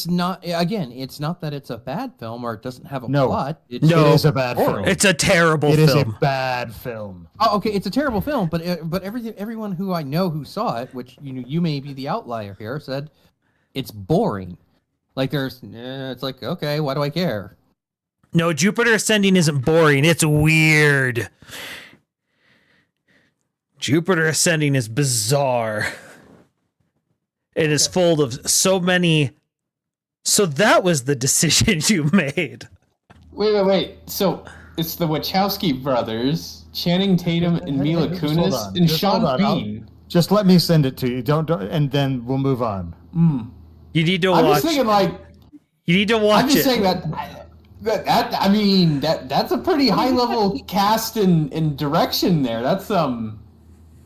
it's not. Again, it's not that it's a bad film or it doesn't have a No. plot. It is a bad film. It's a terrible It film. is a bad film. Oh, okay, it's a terrible film, but everyone who I know who saw it, which you may be the outlier here, said it's boring. Like it's like, okay, why do I care? No, Jupiter Ascending isn't boring. It's weird. Jupiter Ascending is bizarre. It is full of so many. So that was the decision you made. Wait. So it's the Wachowski brothers, Channing Tatum and Mila Kunis, and Sean Bean. Just let me send it to you. Don't, and then we'll move on. You need to watch. I'm just thinking, like, you need to watch I'm just saying that's a pretty high level cast and direction there. That's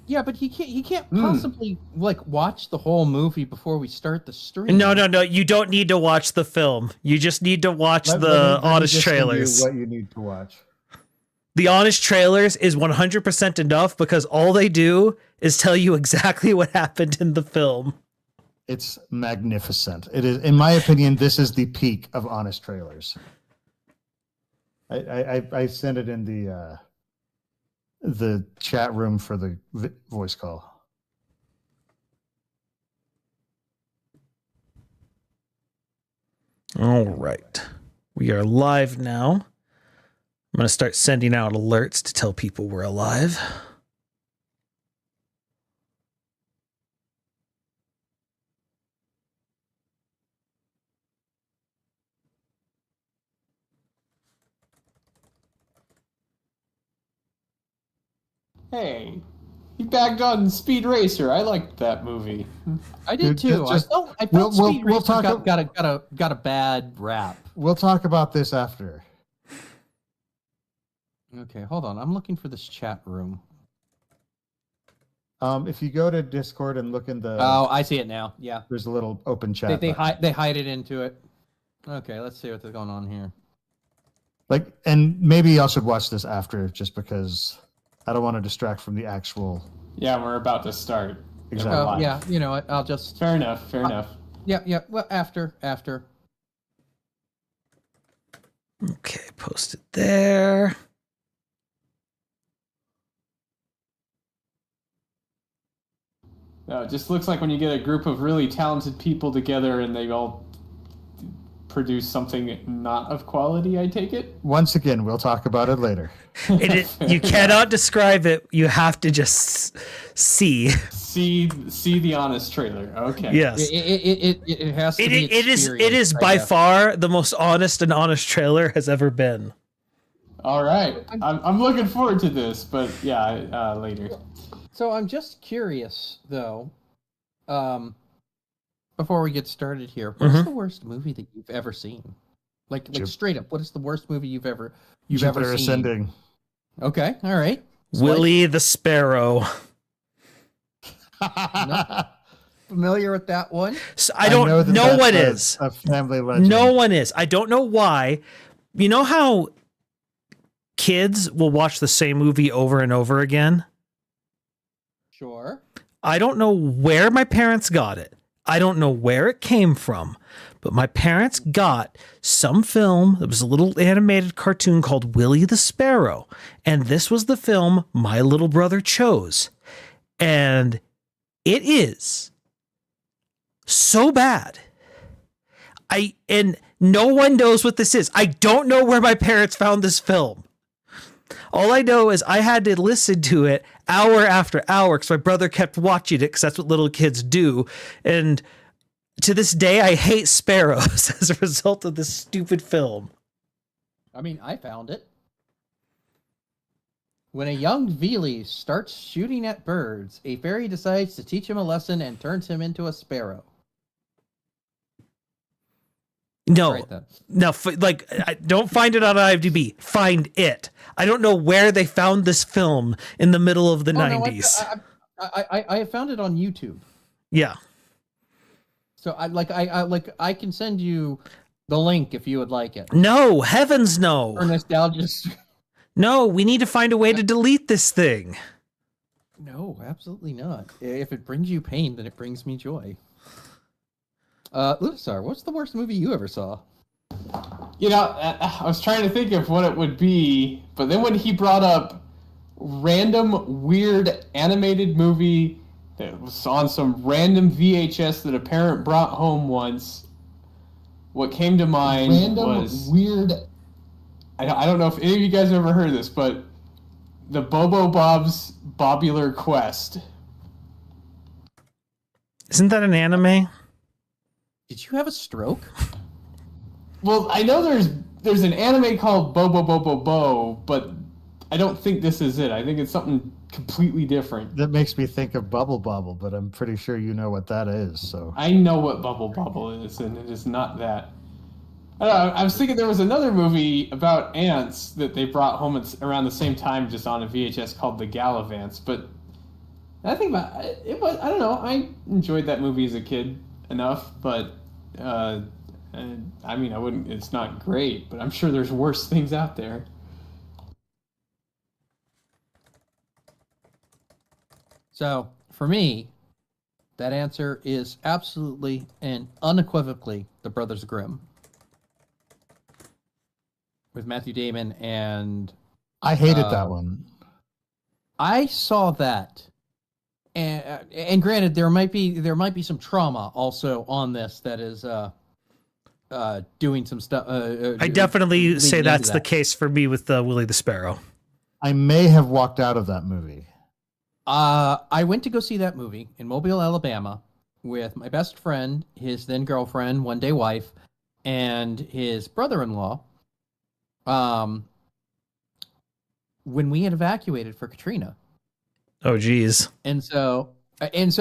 Yeah, but he can't possibly like watch the whole movie before we start the stream. No. You don't need to watch the film. You just need to watch the honest trailers. What you need to watch. The honest trailers is 100% enough because all they do is tell you exactly what happened in the film. It's magnificent. It is, in my opinion, this is the peak of honest trailers. I sent it in the chat room for the voice call. All right. We are live now. I'm going to start sending out alerts to tell people we're alive. hey, he bagged on Speed Racer. I liked that movie. I did too. I felt Speed Racer got a bad rap. We'll talk about this after. Okay, hold on. I'm looking for this chat room. If you go to Discord and look in the... Oh, I see it now. Yeah. There's a little open chat. They hide it into it. Okay, let's see what's going on here. And maybe y'all should watch this after, just because I don't want to distract from the actual... Yeah, we're about to start. Exactly. Yeah, you know what? I'll just... Fair enough. Yeah. Well, after. Okay, post it there. No, it just looks like when you get a group of really talented people together and they all produce something not of quality, I take it? Once again, we'll talk about it later. You cannot describe it. You have to just see. See the honest trailer. Okay. Yes. It has to be it is by far the most honest an honest trailer has ever been. All right. I'm looking forward to this, but yeah, later. So I'm just curious, though, before we get started here, what's the worst movie that you've ever seen? Like straight up, what is the worst movie you've ever seen? Jupiter Ascending. Okay, all right. Willie the Sparrow. Not familiar with that one? So I don't know. No one is. A family legend. No one is. I don't know why. You know how kids will watch the same movie over and over again? Sure. I don't know where my parents got it. I don't know where it came from, but my parents got some film. It was a little animated cartoon called Willie the Sparrow. And this was the film my little brother chose. And it is so bad. And no one knows what this is. I don't know where my parents found this film. All I know is I had to listen to it hour after hour because my brother kept watching it because that's what little kids do. And to this day, I hate sparrows as a result of this stupid film. I mean, I found it. When a young Veely starts shooting at birds, a fairy decides to teach him a lesson and turns him into a sparrow. No, Right then. no, don't find it on IMDb. Find it. I don't know where they found this film in the middle of the 90s. No, I found it on YouTube. Yeah. So I can send you the link if you would like it. No, heavens no. For nostalgia. No, we need to find a way to delete this thing. No, absolutely not. If it brings you pain, then it brings me joy. Luthar, what's the worst movie you ever saw? I was trying to think of what it would be, but then when he brought up random weird animated movie that was on some random VHS that a parent brought home once, what came to mind was weird. I don't know if any of you guys have ever heard of this, but the Bobo Bob's Bobular Quest. Isn't that an anime? Did you have a stroke? Well, I know there's an anime called Bobo Bobo Bo, but I don't think this is it. I think it's something completely different. That makes me think of Bubble Bobble, but I'm pretty sure you know what that is. So I know what Bubble Bobble is, and it is not that. I don't know, I was thinking there was another movie about ants that they brought home around the same time, just on a VHS, called The Gallivants. But I think about it was, I don't know. I enjoyed that movie as a kid enough, but I mean, I wouldn't. It's not great, but I'm sure there's worse things out there. So for me, that answer is absolutely and unequivocally The Brothers Grimm with Matthew Damon, and I hated that one. I saw that. And granted, there might be some trauma also on this that is doing some stuff. I definitely say that's that. the case for me with Willie the Sparrow. I may have walked out of that movie. I went to go see that movie in Mobile, Alabama, with my best friend, his then girlfriend, one day wife, and his brother-in-law. When we had evacuated for Katrina. Oh, geez. And so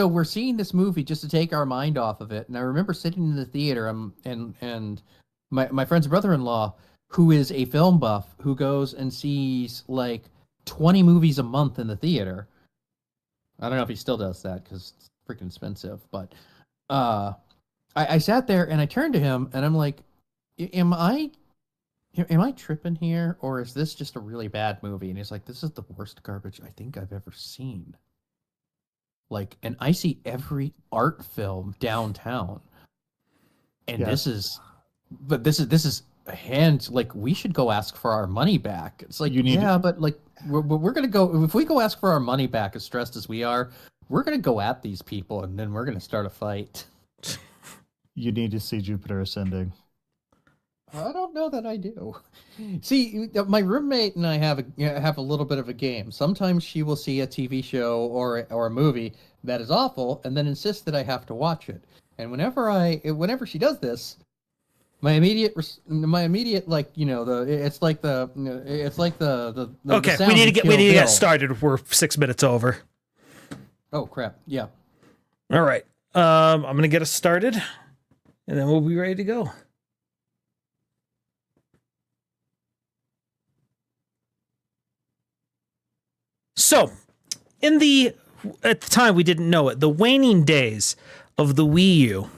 we're seeing this movie just to take our mind off of it. And I remember sitting in the theater and my friend's brother-in-law, who is a film buff, who goes and sees like 20 movies a month in the theater. I don't know if he still does that because it's freaking expensive. But I sat there and I turned to him and I'm like, am I tripping here, or is this just a really bad movie? And he's like, this is the worst garbage I think I've ever seen. Like, and I see every art film downtown, and Yes. this is a hand. Like, we should go ask for our money back. It's like, but like we're gonna go, if we go ask for our money back, as stressed as we are, we're gonna go at these people, and then we're gonna start a fight. You need to see Jupiter Ascending. I don't know that I do. See, my roommate and I have a little bit of a game. Sometimes she will see a TV show or a movie that is awful, and then insist that I have to watch it. And whenever she does this, my immediate like it's like the Okay, sound we need to in get Kill Bill. started. We're 6 minutes over. Oh crap! Yeah. All right. I'm gonna get us started, and then we'll be ready to go. So, at the time we didn't know it, the waning days of the Wii U,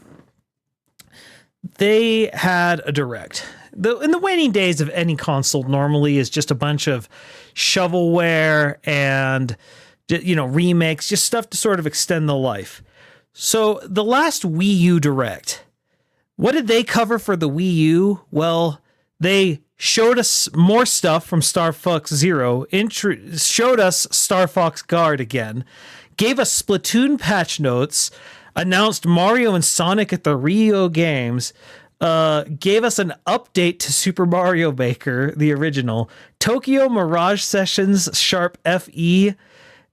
they had a direct. In the waning days of any console normally is just a bunch of shovelware and remakes, just stuff to sort of extend the life. So the last Wii U Direct, what did they cover for the Wii U? Well, they showed us more stuff from Star Fox Zero, showed us Star Fox Guard again, gave us Splatoon patch notes, announced Mario and Sonic at the Rio Games, gave us an update to Super Mario Maker, the original, Tokyo Mirage Sessions Sharp FE,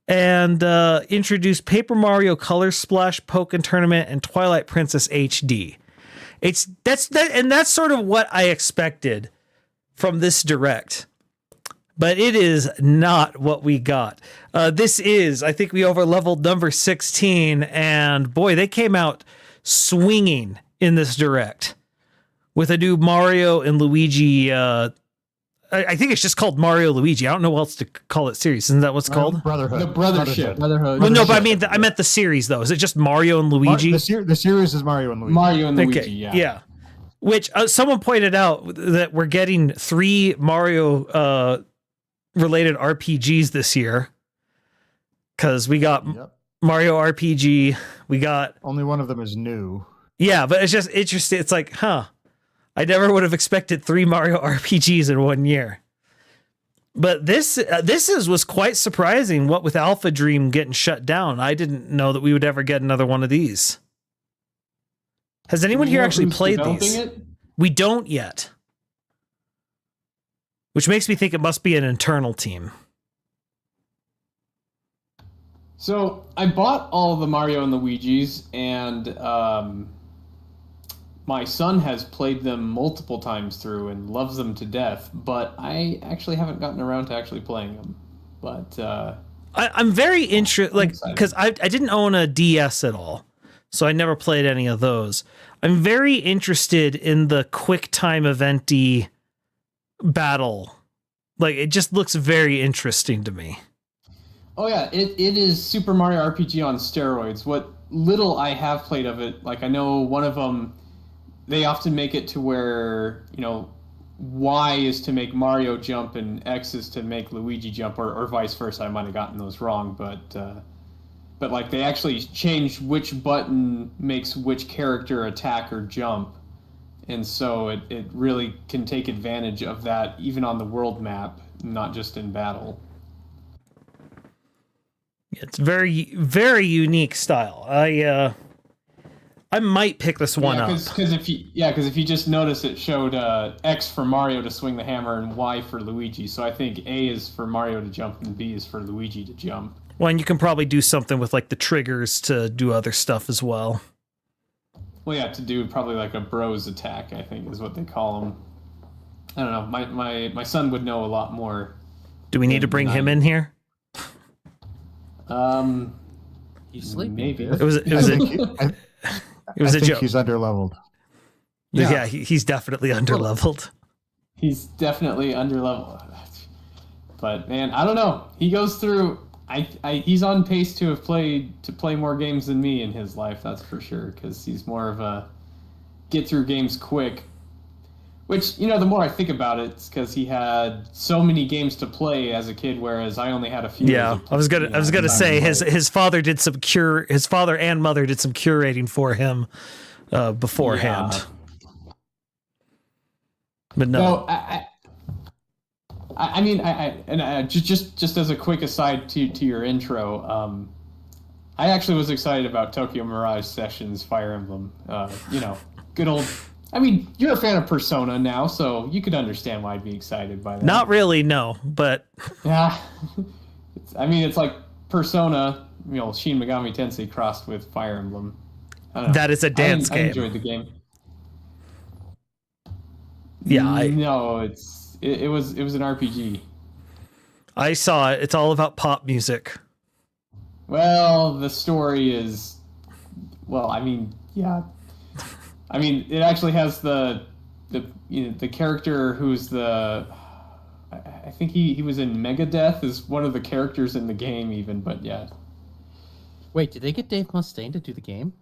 and introduced Paper Mario Color Splash Pokken Tournament and Twilight Princess HD. That's sort of what I expected from this Direct, but it is not what we got. This is, I think we overleveled number 16, and boy, they came out swinging in this Direct with a new Mario and Luigi. I think it's just called Mario Luigi. I don't know what else to call it series. Isn't that what's called? Brotherhood. The Brothership. Well, no, but I meant the series though. Is it just Mario and Luigi? The series is Mario and Luigi. Mario and Luigi, Okay, yeah. Which someone pointed out that we're getting 3 Mario related RPGs this year, because we got Mario RPG. We got Only one of them is new. Yeah, but it's just interesting. It's like, I never would have expected 3 Mario RPGs in 1 year. But this was quite surprising. What with Alpha Dream getting shut down, I didn't know that we would ever get another one of these. Has anyone here actually played these? We don't yet. Which makes me think it must be an internal team. So I bought all of the Mario and Luigi's, and my son has played them multiple times through and loves them to death, but I actually haven't gotten around to actually playing them. But I'm very interested, because I didn't own a DS at all, so I never played any of those. I'm very interested in the quick time event-y battle. Like, it just looks very interesting to me. Oh yeah, it is Super Mario RPG on steroids. What little I have played of it, like I know one of them, they often make it to where, Y is to make Mario jump and X is to make Luigi jump, or vice versa. I might have gotten those wrong, but like they actually change which button makes which character attack or jump. And so it really can take advantage of that even on the world map, not just in battle. It's very, very unique style. I might pick this one up. Because if you just notice, it showed X for Mario to swing the hammer and Y for Luigi. So I think A is for Mario to jump and B is for Luigi to jump. Well, and you can probably do something with like the triggers to do other stuff as well. Well, yeah, to do probably like a bros attack, I think is what they call them. I don't know. My son would know a lot more. Do we need to bring him in here? He's sleeping. Maybe. It was a joke. He's underleveled. Yeah, he's definitely underleveled. He's definitely underleveled. But man, I don't know. He goes through. He's on pace to play more games than me in his life. That's for sure. Because he's more of a get through games quick. Which, the more I think about it, it's because he had so many games to play as a kid, whereas I only had a few. Yeah, I was gonna say his father did some his father and mother did some curating for him beforehand. Yeah. But no. I mean, just as a quick aside to your intro, I actually was excited about Tokyo Mirage Sessions Fire Emblem. Good old. I mean, you're a fan of Persona now, so you could understand why I'd be excited by that. Not really, no, but... Yeah. It's like Persona, Shin Megami Tensei crossed with Fire Emblem. That is a dance game. I enjoyed the game. Yeah, No, it was an RPG. I saw it. It's all about pop music. Well, the story is... Well, yeah... it actually has the character who's I think he was in Megadeth is one of the characters in the game even, but yeah. Wait, did they get Dave Mustaine to do the game?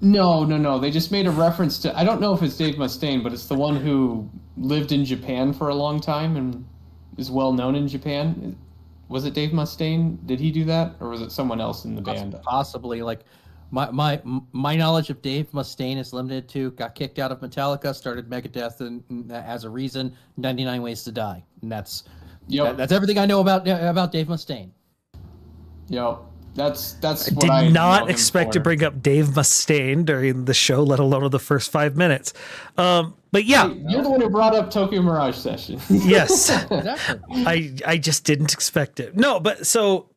No. They just made a reference to, I don't know if it's Dave Mustaine, but it's the one who lived in Japan for a long time and is well known in Japan. Was it Dave Mustaine? Did he do that, or was it someone else in the band? Possibly. Like my knowledge of Dave Mustaine is limited to got kicked out of Metallica, started Megadeth, and as a reason, 99 Ways to Die, and that's everything I know about Dave Mustaine. Yep. That's what I did not expect to bring up Dave Mustaine during the show, let alone in the first 5 minutes. But yeah, hey, you're the one who brought up Tokyo Mirage Session. Yes, Exactly. I just didn't expect it. No, but so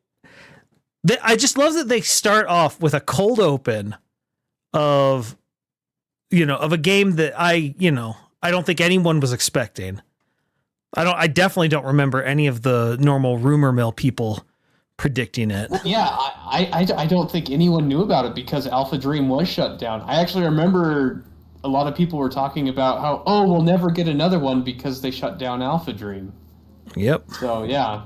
I just love that they start off with a cold open of a game that I don't think anyone was expecting. I definitely don't remember any of the normal rumor mill people predicting it. Yeah, I don't think anyone knew about it because Alpha Dream was shut down. I actually remember a lot of people were talking about how, we'll never get another one because they shut down Alpha Dream. Yep. So, yeah.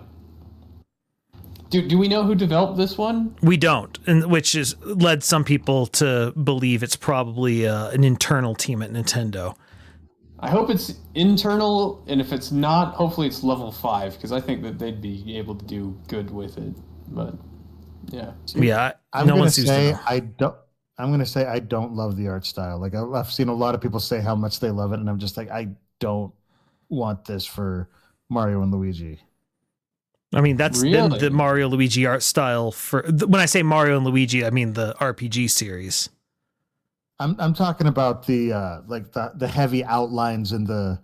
Do we know who developed this one? We don't, and which has led some people to believe it's probably an internal team at Nintendo. I hope it's internal, and if it's not, hopefully it's level 5, because I think that they'd be able to do good with it. But yeah, I'm going to say I I'm gonna say I don't love the art style. Like I've seen a lot of people say how much they love it, and I'm just like, I don't want this for Mario and Luigi. I mean, that's been Really? the Mario Luigi art style for. When I say Mario and Luigi, I mean the RPG series. I'm talking about the like the heavy outlines and the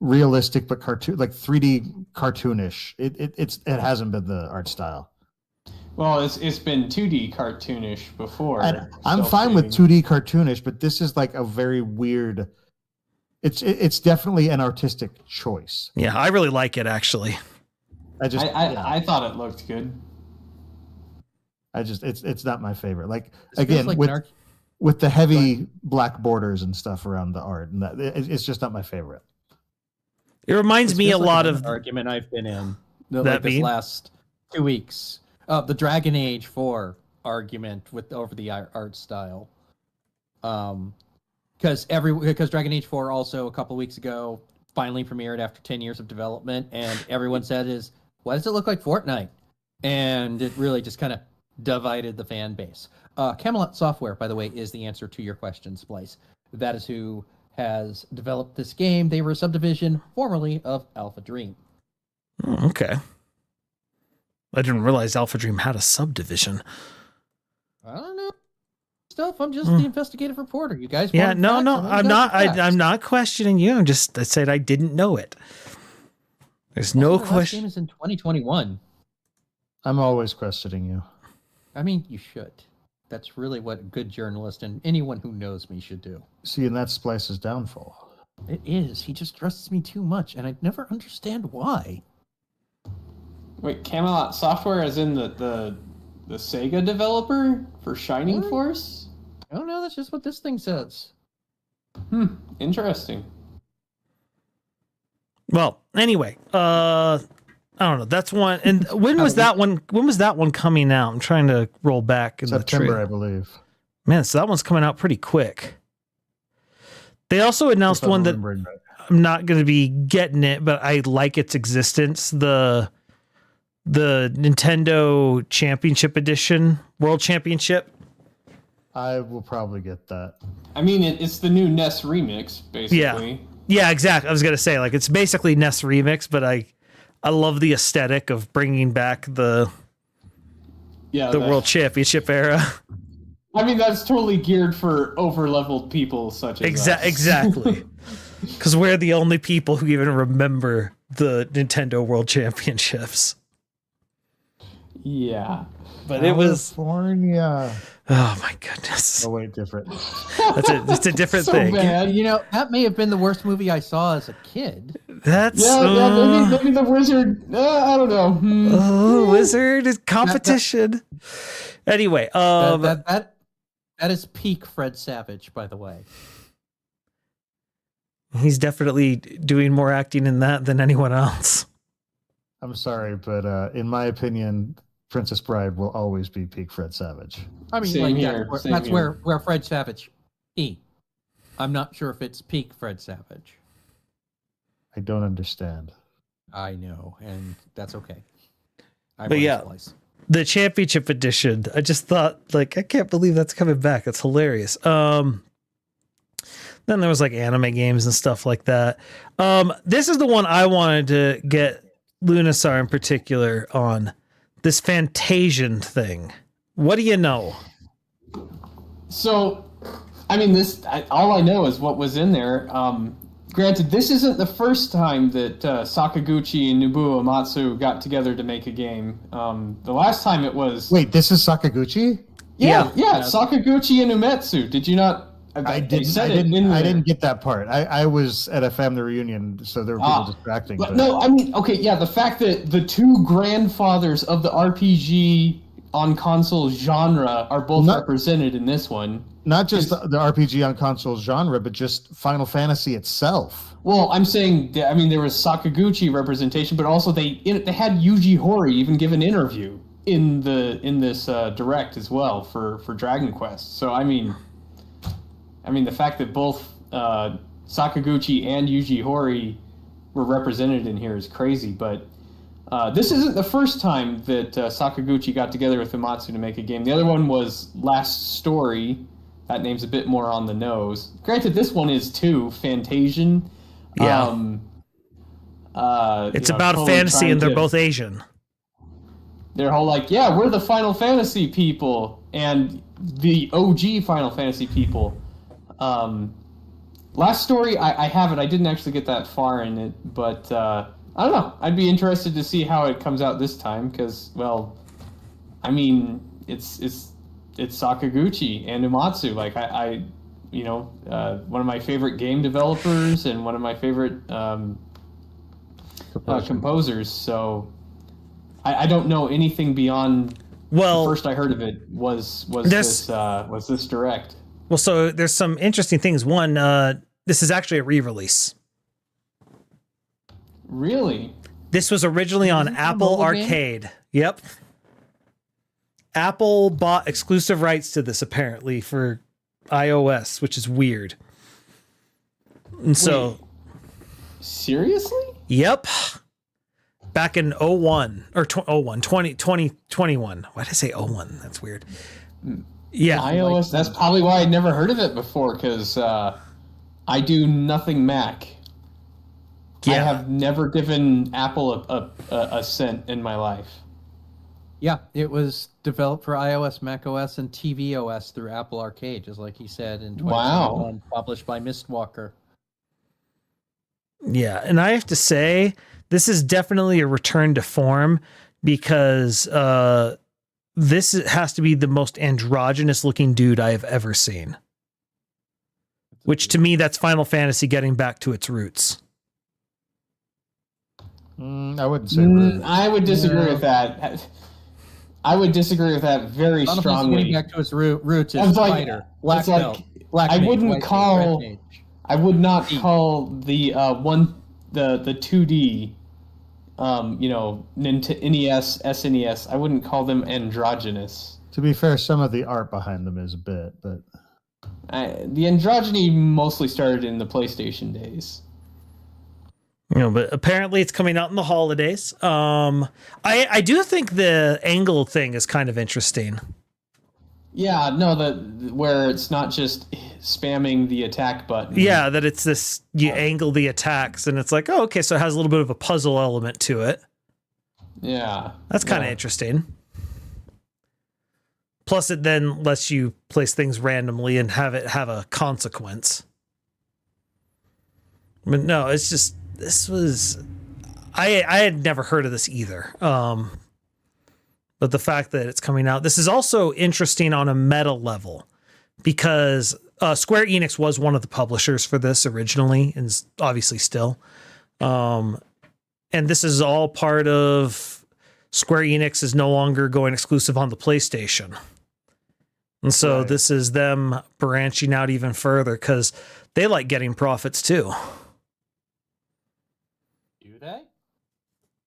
realistic but cartoon, like 3D cartoonish. It hasn't been the art style. Well, it's been 2D cartoonish before. And I'm fine with 2D cartoonish, but this is like a very weird. It's definitely an artistic choice. Yeah, I really like it actually. I thought it looked good. It's not my favorite. Like This feels again like with the heavy black borders and stuff around the art, and it's just not my favorite. It reminds me a lot of argument I've been in That this mean? last 2 weeks. The Dragon Age 4 argument over the art style. Because Dragon Age 4 also a couple weeks ago finally premiered after 10 years of development, and everyone said why does it look like Fortnite? And it really just kind of divided the fan base. Camelot Software, by the way, is the answer to your question, Splice. That is who has developed this game. They were a subdivision formerly of Alpha Dream. Oh, okay. I didn't realize Alpha Dream had a subdivision. I don't know stuff. I'm just the investigative reporter. You guys. Yeah, want no, facts? no, I'm not. I'm not questioning you. I said I didn't know it. There's no The last question. game is in 2021. I'm always questioning you. I mean, you should. That's really what a good journalist and anyone who knows me should do. See, and that's Splice's downfall. It is. He just trusts me too much, and I never understand why. Wait, Camelot Software as in the Sega developer for Shining What? Force? I don't know. That's just what this thing says. Interesting. Well, anyway, I don't know. That's one. And when was that one? When was that one coming out? I'm trying to roll back in September, the I trailer. believe. Man, so that one's coming out pretty quick. They also announced If I'm one that remembering right. I'm not going to be getting it, but I like its existence. The Nintendo Championship Edition, World Championship. I will probably get that. I mean, it's the new NES remix, basically. Yeah, exactly. I was going to say, like, it's basically NES Remix, but I love the aesthetic of bringing back the World Championship era. I mean, that's totally geared for over-leveled people such as us. Exactly. Because we're the only people who even remember the Nintendo World Championships. Yeah. But it was... California. Oh, my goodness. Oh, wait, different. It's a different So thing. bad. You know, that may have been the worst movie I saw as a kid. That's... Maybe the wizard. I don't know. Oh, wizard is competition. Anyway, That is peak Fred Savage, by the way. he's definitely doing more acting in that than anyone else. I'm sorry, but in my opinion, Princess Bride will always be peak Fred Savage. I mean, Same like here, same that's here. where Fred Savage. I'm not sure if it's peak Fred Savage. I don't understand. I know, and that's okay. But yeah. The championship edition, I just thought, like, I can't believe that's coming back. It's hilarious. Then there was like anime games and stuff like that. This is the one I wanted to get Lunasar in particular on. This Fantasian thing. What do you know? So, I mean, all I know is what was in there. Granted, this isn't the first time that Sakaguchi and Nobuo Uematsu got together to make a game. The last time it was... Wait, this is Sakaguchi? Yeah, Sakaguchi and Uematsu. Did you not... I didn't get that part. I was at a family reunion, so there were people distracting. But no, I mean, okay, yeah, the fact that the two grandfathers of the RPG on console genre are both represented in this one. Not just the RPG on console genre, but just Final Fantasy itself. Well, I'm saying, I mean, there was Sakaguchi representation, but also they had Yuji Horii even give an interview in this direct as well for Dragon Quest. So I mean, the fact that both Sakaguchi and Yuji Horii were represented in here is crazy. But this isn't the first time that Sakaguchi got together with Uematsu to make a game. The other one was Last Story, that name's a bit more on the nose. Granted, this one is too Fantasian. Yeah. It's about totally fantasy, and they're trying to- both Asian. Their whole like, yeah, we're the Final Fantasy people and the OG Final Fantasy people. Last story, I have it. I didn't actually get that far in it, but I don't know. I'd be interested to see how it comes out this time because, well, I mean, it's Sakaguchi and Uematsu. Like one of my favorite game developers and one of my favorite composers. So I don't know anything beyond. Well, the first I heard of it was this direct. Well, so there's some interesting things. One, this is actually a re-release. Really? This was originally on Apple Arcade. Yep. Apple bought exclusive rights to this apparently for iOS, which is weird. And so, seriously? Yep. Back in 2021. Why did I say 01? That's weird. Yeah. iOS, that's probably why I'd never heard of it before, because I do nothing Mac. Yeah. I have never given Apple a cent in my life. Yeah, it was developed for iOS, macOS, and tvOS through Apple Arcade, just like he said in 2021, published by Mistwalker. Yeah, and I have to say, this is definitely a return to form because this has to be the most androgynous looking dude I have ever seen. Which to me, that's Final Fantasy getting back to its roots. I wouldn't say roots. I would disagree with that. I would disagree with that very strongly. Getting back to its roots is fighter, black belt, black I mage, wouldn't call. mage. I would not call the the 2D, NES, SNES. I wouldn't call them androgynous. To be fair, some of the art behind them is a bit, but the androgyny mostly started in the PlayStation days. But apparently it's coming out in the holidays. I do think the angle thing is kind of interesting. Yeah, no, where it's not just spamming the attack button. Yeah, that it's this, you angle the attacks and it's like, oh, okay, so it has a little bit of a puzzle element to it. Yeah. That's kind of interesting. Plus it then lets you place things randomly and have it have a consequence. But no, it's just, this was, I had never heard of this either. But the fact that it's coming out, this is also interesting on a meta level because Square Enix was one of the publishers for this originally and is obviously still. And this is all part of Square Enix is no longer going exclusive on the PlayStation. And so This is them branching out even further because they like getting profits too. Do they?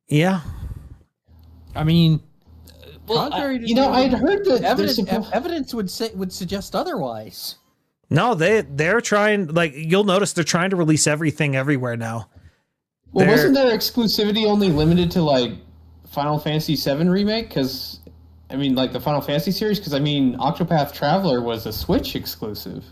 Yeah. I mean, well, contrary to I'd heard that evidence would suggest otherwise. No, they're trying, like, you'll notice they're trying to release everything everywhere now. Well, wasn't their exclusivity only limited to like Final Fantasy VII Remake? Because I mean, like the Final Fantasy series. Because I mean, Octopath Traveler was a Switch exclusive.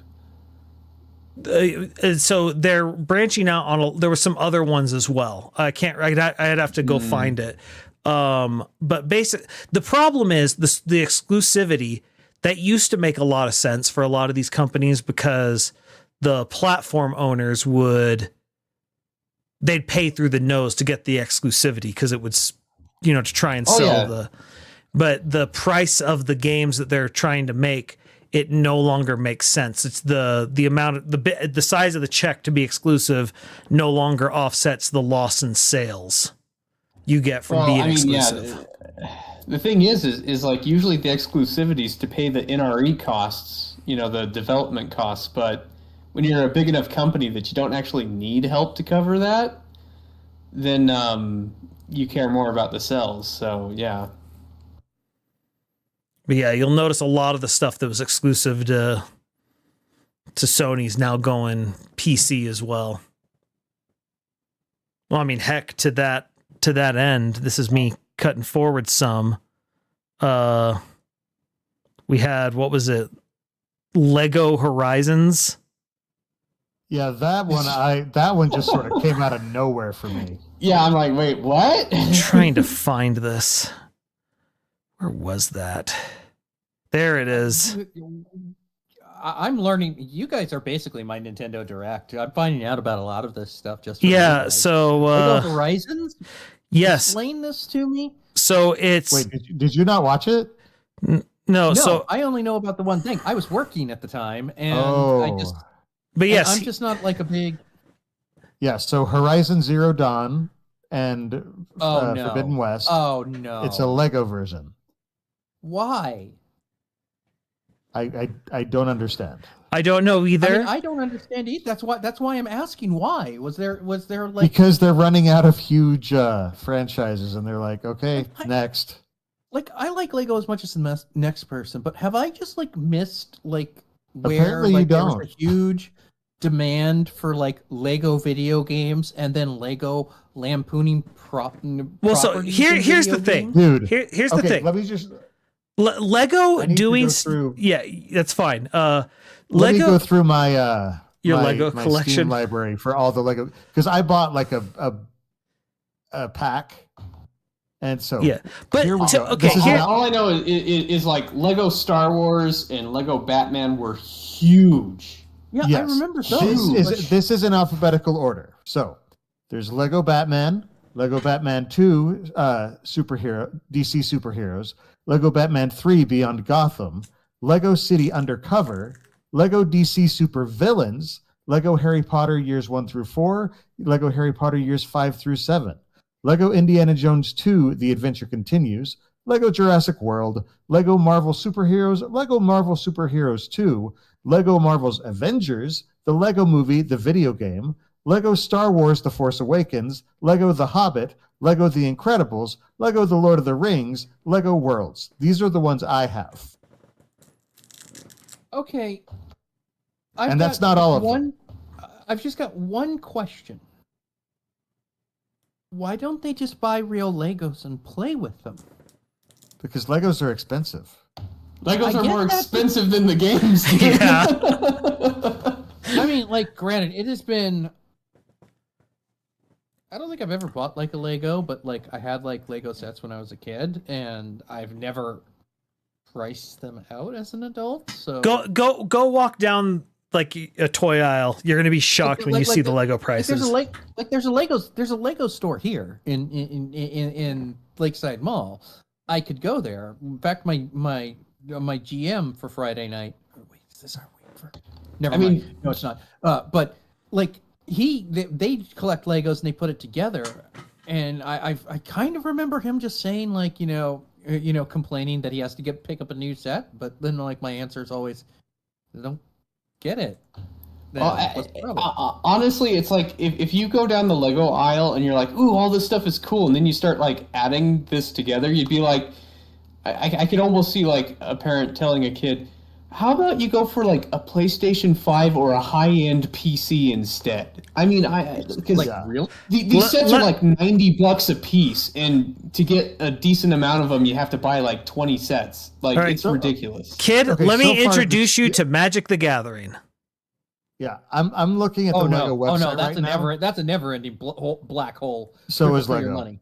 So they're branching out on there were some other ones as well. I'd have to go find it. But the problem is the exclusivity that used to make a lot of sense for a lot of these companies because the platform owners they'd pay through the nose to get the exclusivity because it would, to try and sell but the price of the games that they're trying to make, it no longer makes sense. It's the amount of the size of the check to be exclusive no longer offsets the loss in sales you get from being exclusive. Yeah. The thing is like usually the exclusivity is to pay the NRE costs, the development costs. But when you're a big enough company that you don't actually need help to cover that, then you care more about the sales. So yeah. But yeah, you'll notice a lot of the stuff that was exclusive to Sony's now going PC as well. Well, I mean, heck, to that end, this is me cutting forward some. We had, what was it? Lego Horizons. Yeah, that one just sort of came out of nowhere for me. Yeah, I'm like, wait, what? I'm trying to find this. Where was that? There it is. I'm learning. You guys are basically my Nintendo Direct. I'm finding out about a lot of this stuff just from Yeah, you guys. so Lego Horizons. yes. Explain this to me. So it's Wait, did you not watch it? no, so I only know about the one thing. I was working at the time, and but yes, I'm just not like a big. Yeah, so Horizon Zero Dawn and No. Forbidden West. Oh no! It's a Lego version. Why? I don't understand. I don't know either. I mean, I don't understand either. That's why I'm asking why. Was there like Because they're running out of huge franchises and they're like, okay, next. Like I like Lego as much as the next person, but have I just like missed like where Apparently like you there was don't. a huge demand for like Lego video games and then Lego lampooning Well, so properties here's in the video thing. games? Dude. Here's the Okay, thing. let me just Lego I need to doing go through- yeah, that's fine. let Lego me go through my your my, Lego my collection Steam library for all the Lego because I bought like a pack. And so yeah, but here we go. okay, This is here, All I know is like Lego Star Wars and Lego Batman were huge. Yeah, yes, I remember those. this is in alphabetical order. So there's Lego Batman, Lego Batman 2 superhero DC superheroes, Lego Batman 3 Beyond Gotham, Lego City Undercover, Lego DC Super Villains, Lego Harry Potter Years 1 through 4, Lego Harry Potter Years 5 through 7, Lego Indiana Jones 2 The Adventure Continues, Lego Jurassic World, Lego Marvel Superheroes, Lego Marvel Superheroes 2, Lego Marvel's Avengers, the Lego Movie, the video game, Lego Star Wars The Force Awakens, Lego The Hobbit, Lego The Incredibles, Lego The Lord of the Rings, Lego Worlds. These are the ones I have. Okay. And that's not all of them. I've just got one question. Why don't they just buy real Legos and play with them? Because Legos are expensive. Legos I are get more that, expensive than the games. Yeah. I mean, like, granted, it has been. I don't think I've ever bought like a Lego, but like I had like Lego sets when I was a kid, and I've never priced them out as an adult. So go walk down like a toy aisle. You're gonna be shocked when you see the Lego prices. There's a Lego store here in Lakeside Mall. I could go there. In fact, my GM for Friday night. Oh, wait, is this our wait for? Never mind. No, it's not. But like they collect Legos and they put it together, and I kind of remember him just saying like complaining that he has to pick up a new set, but then like my answer is always, I don't get it. Honestly, it's like if you go down the Lego aisle and you're like, ooh, all this stuff is cool, and then you start like adding this together, you'd be like, I could almost see like a parent telling a kid, how about you go for like a PlayStation 5 or a high-end PC instead? I mean, because like real these sets are like $90 a piece, and to get a decent amount of them, you have to buy like 20 sets. Like it's ridiculous. Kid, Okay, let me so far introduce you to Magic the Gathering. Yeah, I'm looking at the Lego website that's right now. that's a never-ending black hole. So is for your Lego. money.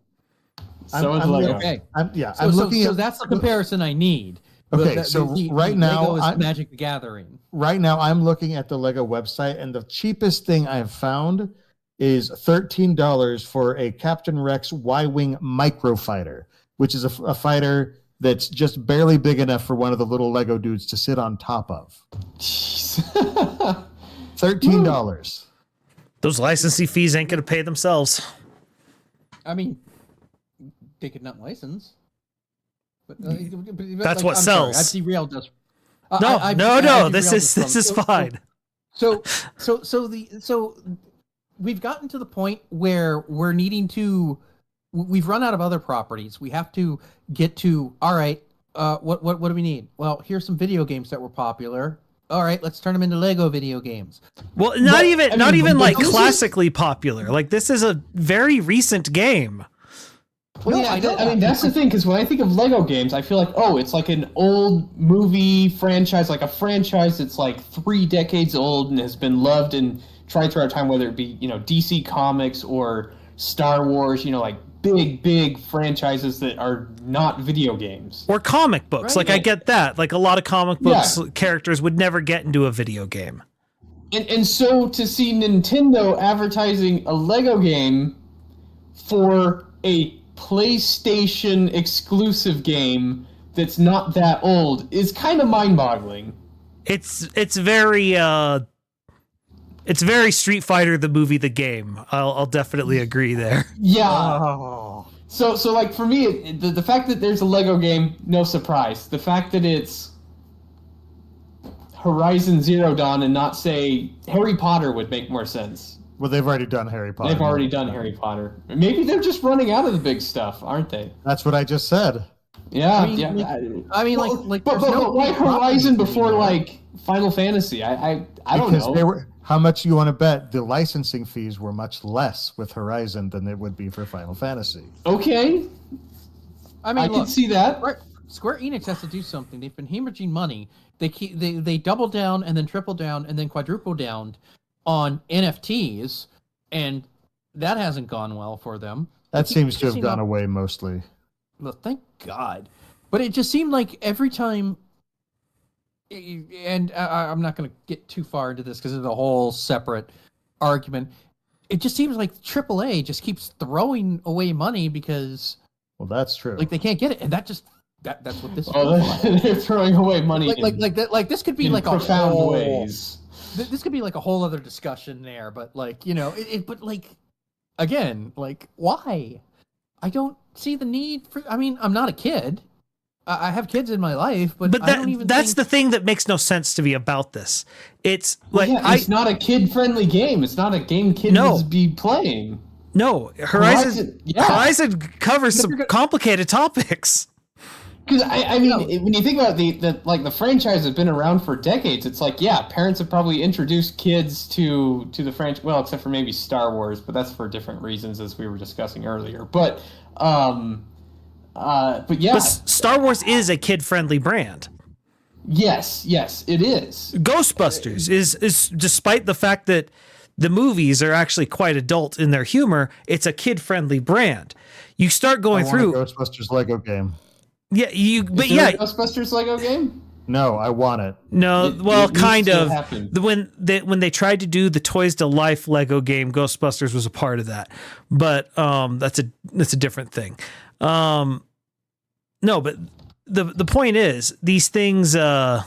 So is Lego. Okay. I'm So looking at that's the comparison I need. Okay, so right now, Lego is Magic the Gathering. Right now, I'm looking at the Lego website, and the cheapest thing I have found is $13 for a Captain Rex Y-Wing Microfighter, which is a fighter that's just barely big enough for one of the little Lego dudes to sit on top of. Jeez. $13. Those licensing fees ain't gonna pay themselves. I mean, they could not license. But, That's what I'm sells. Sorry, I've derailed us. No. This is fine. So we've gotten to the point where we're needing to. We've run out of other properties. We have to get to. All right. What do we need? Well, here's some video games that were popular. All right, let's turn them into Lego video games. Well, not even like this is- classically popular. Like this is a very recent game. Well, No, yeah, I know I mean, that. that's the thing, because when I think of Lego games, I feel like, oh, it's like an old movie franchise, like a franchise that's like 3 decades old and has been loved and tried throughout time, whether it be, DC Comics or Star Wars, like big franchises that are not video games. Or comic books. Right. Like, I get that. Like, a lot of comic books characters would never get into a video game. And so to see Nintendo advertising a Lego game for a PlayStation exclusive game that's not that old is kind of mind-boggling. It's very Street Fighter the movie, the game. I'll definitely agree there. Yeah. Oh. So like for me, the fact that there's a Lego game, no surprise. The fact that it's Horizon Zero Dawn and not, say, Harry Potter would make more sense. Well, they've already done Harry Potter. They've already done Harry Potter. Maybe they're just running out of the big stuff, aren't they? That's what I just said. Yeah, But why Horizon before like Final Fantasy? I don't Because know. they were. How much you want to bet the licensing fees were much less with Horizon than it would be for Final Fantasy? Okay, I mean, I can see that. Square Enix has to do something. They've been hemorrhaging money. They double down and then triple down and then quadruple down on NFTs, and that hasn't gone well for them. That seems to have gone away mostly. Well, thank God. But it just seemed like every time, and I'm not going to get too far into this because it's a whole separate argument. It just seems like AAA just keeps throwing away money because, Well, that's true. like, they can't get it, and that's what this. Oh, they're throwing away money Like this could be in like profound a whole, ways. This could be like a whole other discussion there, but like but like again, like why? I don't see the need for. I mean, I'm not a kid. I have kids in my life, but I don't even. That's the thing that makes no sense to me about this. It's like it's not a kid-friendly game. It's not a game kids would be playing. No, Horizon covers some complicated topics. Because I mean, when you think about the franchise has been around for decades, it's like, yeah, parents have probably introduced kids to the franchise. Well, except for maybe Star Wars, but that's for different reasons, as we were discussing earlier. But yeah. But Star Wars is a kid-friendly brand. Yes, it is. Ghostbusters is despite the fact that the movies are actually quite adult in their humor, it's a kid-friendly brand. You start going through a Ghostbusters Lego game. Yeah, Ghostbusters Lego game? No, I want it. No, kind of. When they tried to do the Toys to Life Lego game, Ghostbusters was a part of that. But that's a different thing. No, but the point is, these things like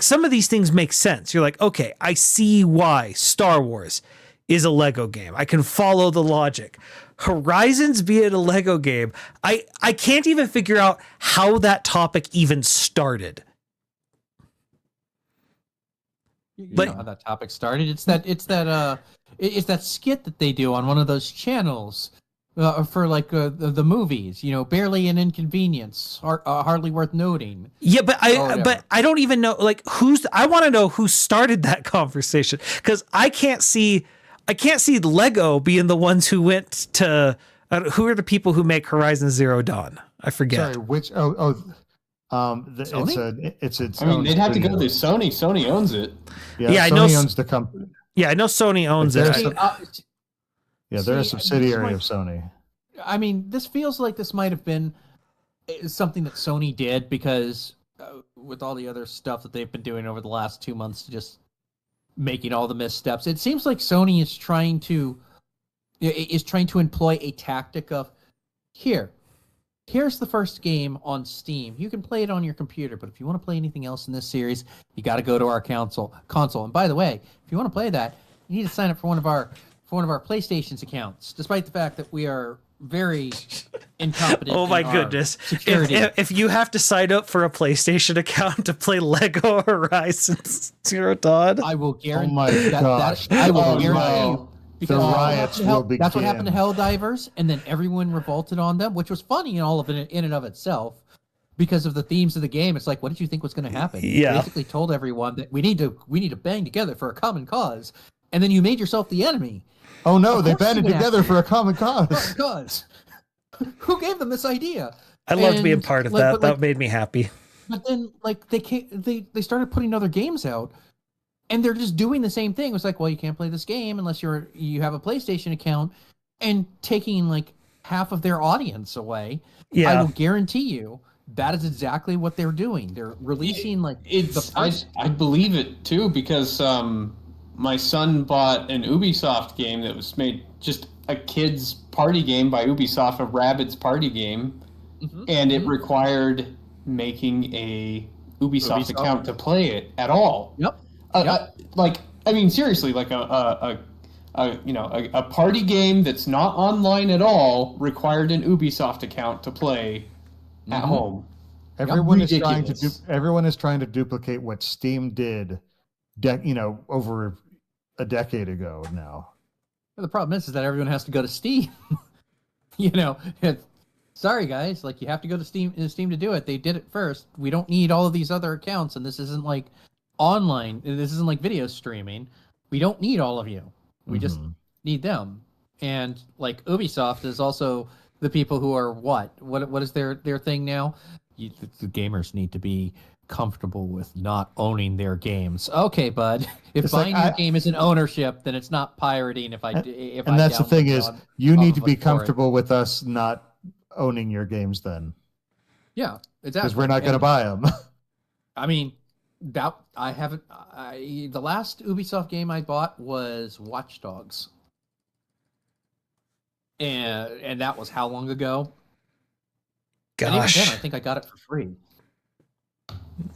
some of these things make sense. You're like, okay, I see why Star Wars is a Lego game. I can follow the logic. Horizons being a Lego game, I can't even figure out how that topic even started. You know how that topic started. It's that skit that they do on one of those channels for like the movies. Barely an inconvenience, hardly worth noting. Yeah, but I don't even know I want to know who started that conversation, because I can't see Lego being the ones who went to who are the people who make Horizon Zero Dawn? I forget. Sorry, which Sony? It's I mean, they'd have to go through Sony. Sony owns it. Yeah, I Sony know owns the company. Yeah, I know Sony owns it. They're a subsidiary of Sony. I mean, this feels like this might have been something that Sony did because with all the other stuff that they've been doing over the last 2 months, just making all the missteps. It seems like Sony is trying to employ a tactic of here's the first game on Steam. You can play it on your computer, but if you want to play anything else in this series, you got to go to our console. And by the way, if you want to play that, you need to sign up for one of our PlayStation's accounts, despite the fact that we are very incompetent. Oh my goodness. Security. If you have to sign up for a PlayStation account to play Lego Horizon Zero Dawn, I will guarantee. Oh my gosh! I will guarantee you. The riots will begin. That's what happened to Helldivers, and then everyone revolted on them, which was funny in all of it in and of itself, because of the themes of the game. It's like, what did you think was going to happen? Yeah. You basically told everyone that we need to band together for a common cause, and then you made yourself the enemy. Oh no, they banded together for a common cause. Who gave them this idea? I loved being And, part of like, that. but, That like, made me happy. but then like they started putting other games out, and they're just doing the same thing. It was like, well, you can't play this game unless you have a PlayStation account, and taking like half of their audience away. I Yeah. will guarantee you that is exactly what they're doing. They're releasing like I believe it too, because my son bought an Ubisoft game that was made just a kid's party game by Ubisoft, a Rabbids party game, and it required making a Ubisoft account to play it at all. Yep. Like, I mean, seriously, like a party game that's not online at all required an Ubisoft account to play at home. Everyone is Ridiculous. trying to duplicate what Steam did, over a decade ago now. The problem is that everyone has to go to Steam. Sorry guys, like you have to go to Steam to do it. They did it first. We don't need all of these other accounts, and this isn't like online. This isn't like video streaming. We don't need all of you. We just need them. And like Ubisoft is also the people who are what is their thing now? The gamers need to be comfortable with not owning their games. Okay, bud. If It's buying like, your game isn't ownership, then it's not pirating. And that's the thing is, you need to be comfortable with us not owning your games then, Yeah, exactly. because we're not going to buy them. I mean, that I haven't. The last Ubisoft game I bought was Watch Dogs, and that was how long ago? And even Gosh. then, I think I got it for free.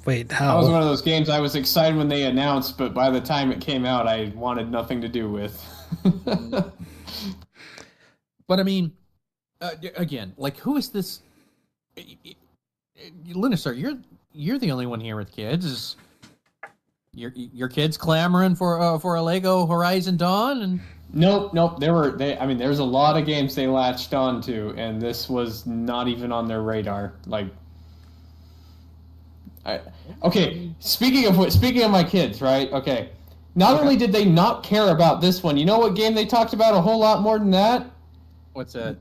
Wait, That was one how? of those games I was excited when they announced, but by the time it came out, I wanted nothing to do with. But I mean, again, like, who is this? Linus, you're the only one here with kids. Is your kids clamoring for a Lego Horizon Dawn? And Nope. There's a lot of games they latched on to, and this was not even on their radar. Like, okay, speaking of my kids, right? Okay. Not only did they not care about this one, you know what game they talked about a whole lot more than that? what's that?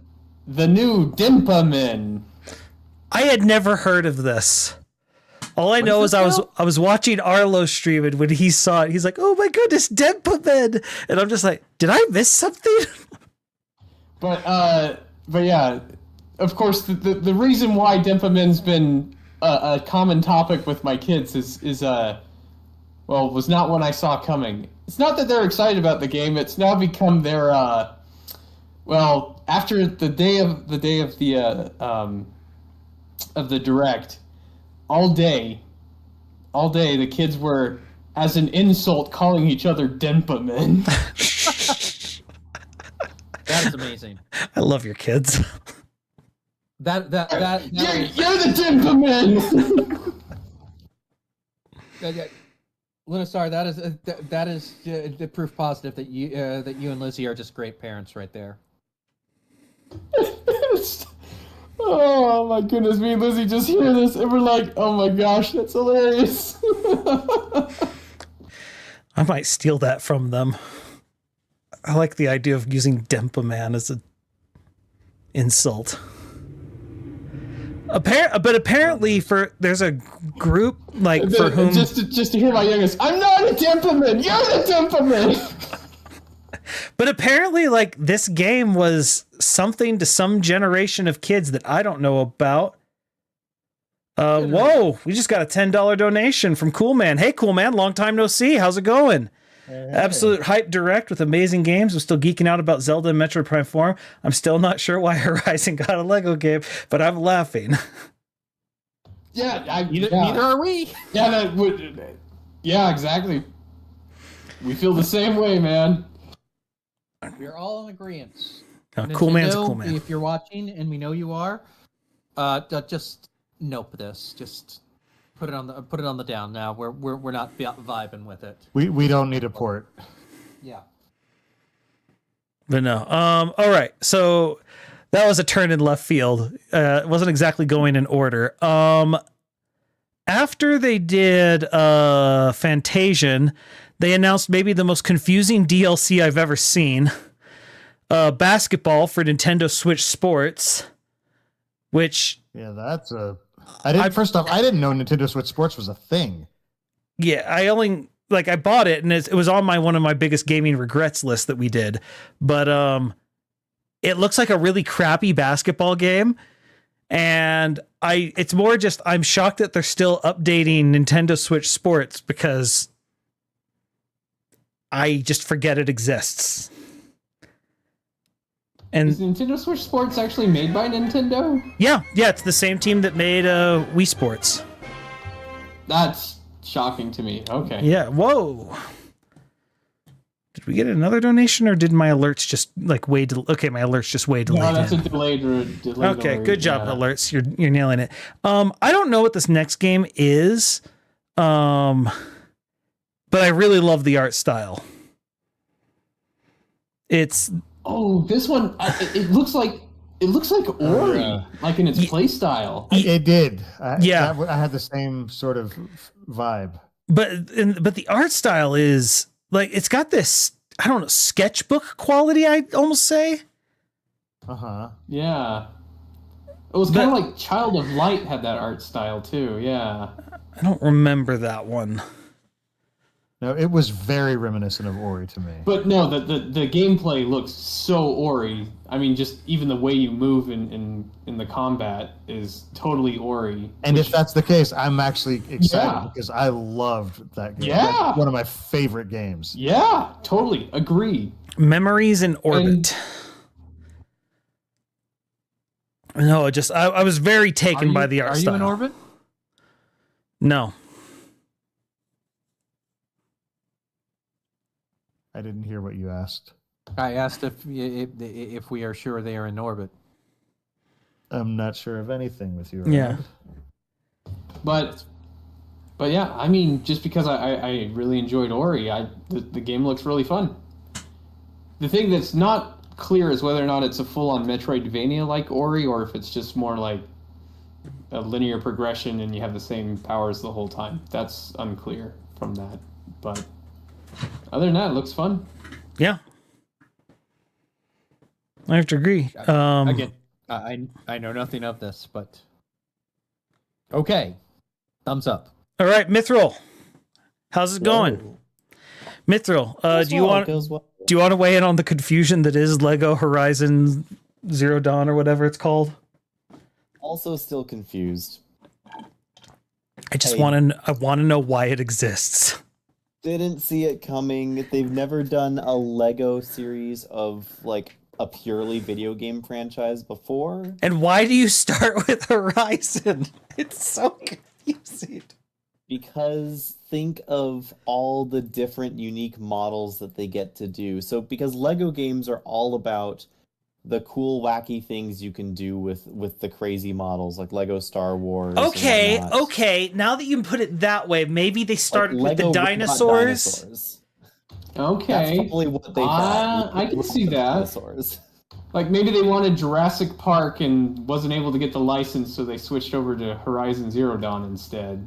The new Dimpamin. I had never heard of this. All I know is I was watching Arlo stream, and when he saw it, he's like, "Oh my goodness, Deadpool!" And I'm just like, "Did I miss something?" But yeah, of course, the reason why Dimpamin's been a common topic with my kids is was not one I saw coming. It's not that they're excited about the game. It's now become their after the day of the direct, all day the kids were, as an insult, calling each other Dimpamin. That is amazing. I love your kids. That You're the Dimpamin. Linus, sorry, that is the proof positive that you and Lizzie are just great parents right there. Oh my goodness, me and Lizzie just hear this and we're like, oh my gosh, that's hilarious. I might steal that from them. I like the idea of using Dempaman as an insult. But apparently, there's a group for whom just to hear my youngest, I'm not a Dimpamin, you're the Dimpamin. But apparently, this game was something to some generation of kids that I don't know about. Whoa, we just got a $10 donation from Cool Man. Hey, Cool Man, long time no see. How's it going? Hey. Absolute hype direct with amazing games. I'm still geeking out about Zelda and Metroid Prime 4. I'm still not sure why Horizon got a Lego game, but I'm laughing. Yeah, neither are we. Yeah, exactly. We feel the same way, man. We're all in agreement. Cool Man's a cool man. If you're watching, and we know you are, just nope this. Just put it on the down now. We're not vibing with it. We don't need a port. Yeah. But no. All right. So that was a turn in left field. It wasn't exactly going in order. After they did Fantasian, they announced maybe the most confusing DLC I've ever seen. Basketball for Nintendo Switch Sports. which Yeah, that's a. I didn't. First off, I didn't know Nintendo Switch Sports was a thing. yeah, I only like I bought it and it was on one of my biggest gaming regrets list that we did, but it looks like a really crappy basketball game, and it's more just I'm shocked that they're still updating Nintendo Switch Sports because I just forget it exists. And is Nintendo Switch Sports actually made by Nintendo? yeah, it's the same team that made Wii Sports. That's shocking to me. Okay. Yeah. Whoa. Did we get another donation, or did my alerts just like way? Okay, my alerts just way delayed. No, that's in. a delayed. Okay, good job, yeah. alerts. You're nailing it. I don't know what this next game is, but I really love the art style. It's this one. It looks like Ori, like in its play style. It did. I had the same sort of vibe. But the art style is like it's got this, I don't know, sketchbook quality, I'd almost say. Yeah. It was kind of like Child of Light had that art style too. Yeah. I don't remember that one. No, it was very reminiscent of Ori to me. But no, the gameplay looks so Ori. I mean, just even the way you move in the combat is totally Ori. And if that's the case, I'm actually excited because I loved that game. Yeah. That's one of my favorite games. Yeah, totally. Agree. Memories in Orbit. No, just I was very taken by the art style. Are you in Orbit? No. I didn't hear what you asked. I asked if we are sure they are in orbit. I'm not sure of anything with you. Yeah. But yeah, I mean, just because I really enjoyed Ori, the game looks really fun. The thing that's not clear is whether or not it's a full-on Metroidvania like Ori, or if it's just more like a linear progression and you have the same powers the whole time. That's unclear from that, but other than that, it looks fun. Yeah. I have to agree. Again, I know nothing of this, but okay. Thumbs up. All right, Mithril. How's it going? Mithril, do you want to weigh in on the confusion that is Lego Horizon Zero Dawn or whatever it's called? Also still confused. I want to know why it exists. Didn't see it coming. They've never done a Lego series of like a purely video game franchise before. And why do you start with Horizon? It's so confusing. Because think of all the different unique models that they get to do. So because Lego games are all about the cool, wacky things you can do with the crazy models, like Lego Star Wars. Okay. Now that you put it that way, maybe they started like with the dinosaurs. Okay. That's probably what they thought. I can see that. Dinosaurs. Like maybe they wanted Jurassic Park and wasn't able to get the license, so they switched over to Horizon Zero Dawn instead.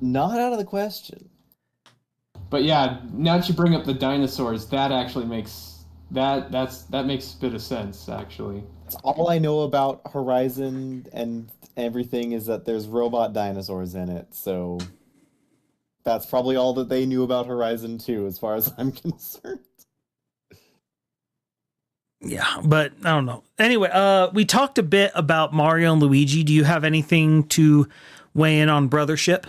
Not out of the question. But yeah, now that you bring up the dinosaurs, that actually makes that makes a bit of sense, actually. That's all I know about Horizon and everything is that there's robot dinosaurs in it, so that's probably all that they knew about Horizon 2 as far as I'm concerned. Yeah, but I don't know. Anyway, we talked a bit about Mario and Luigi. Do you have anything to weigh in on Brothership?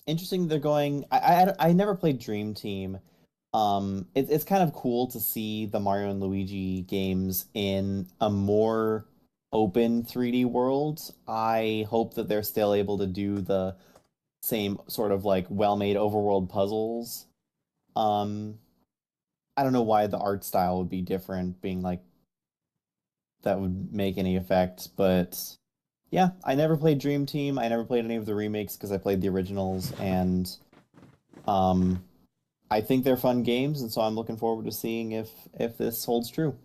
Interesting. They're going. I never played Dream Team. It's kind of cool to see the Mario and Luigi games in a more open 3D world. I hope that they're still able to do the same sort of like well-made overworld puzzles. I don't know why the art style would be different, being like that would make any effect, but yeah, I never played Dream Team. I never played any of the remakes because I played the originals, and I think they're fun games, and so I'm looking forward to seeing if this holds true.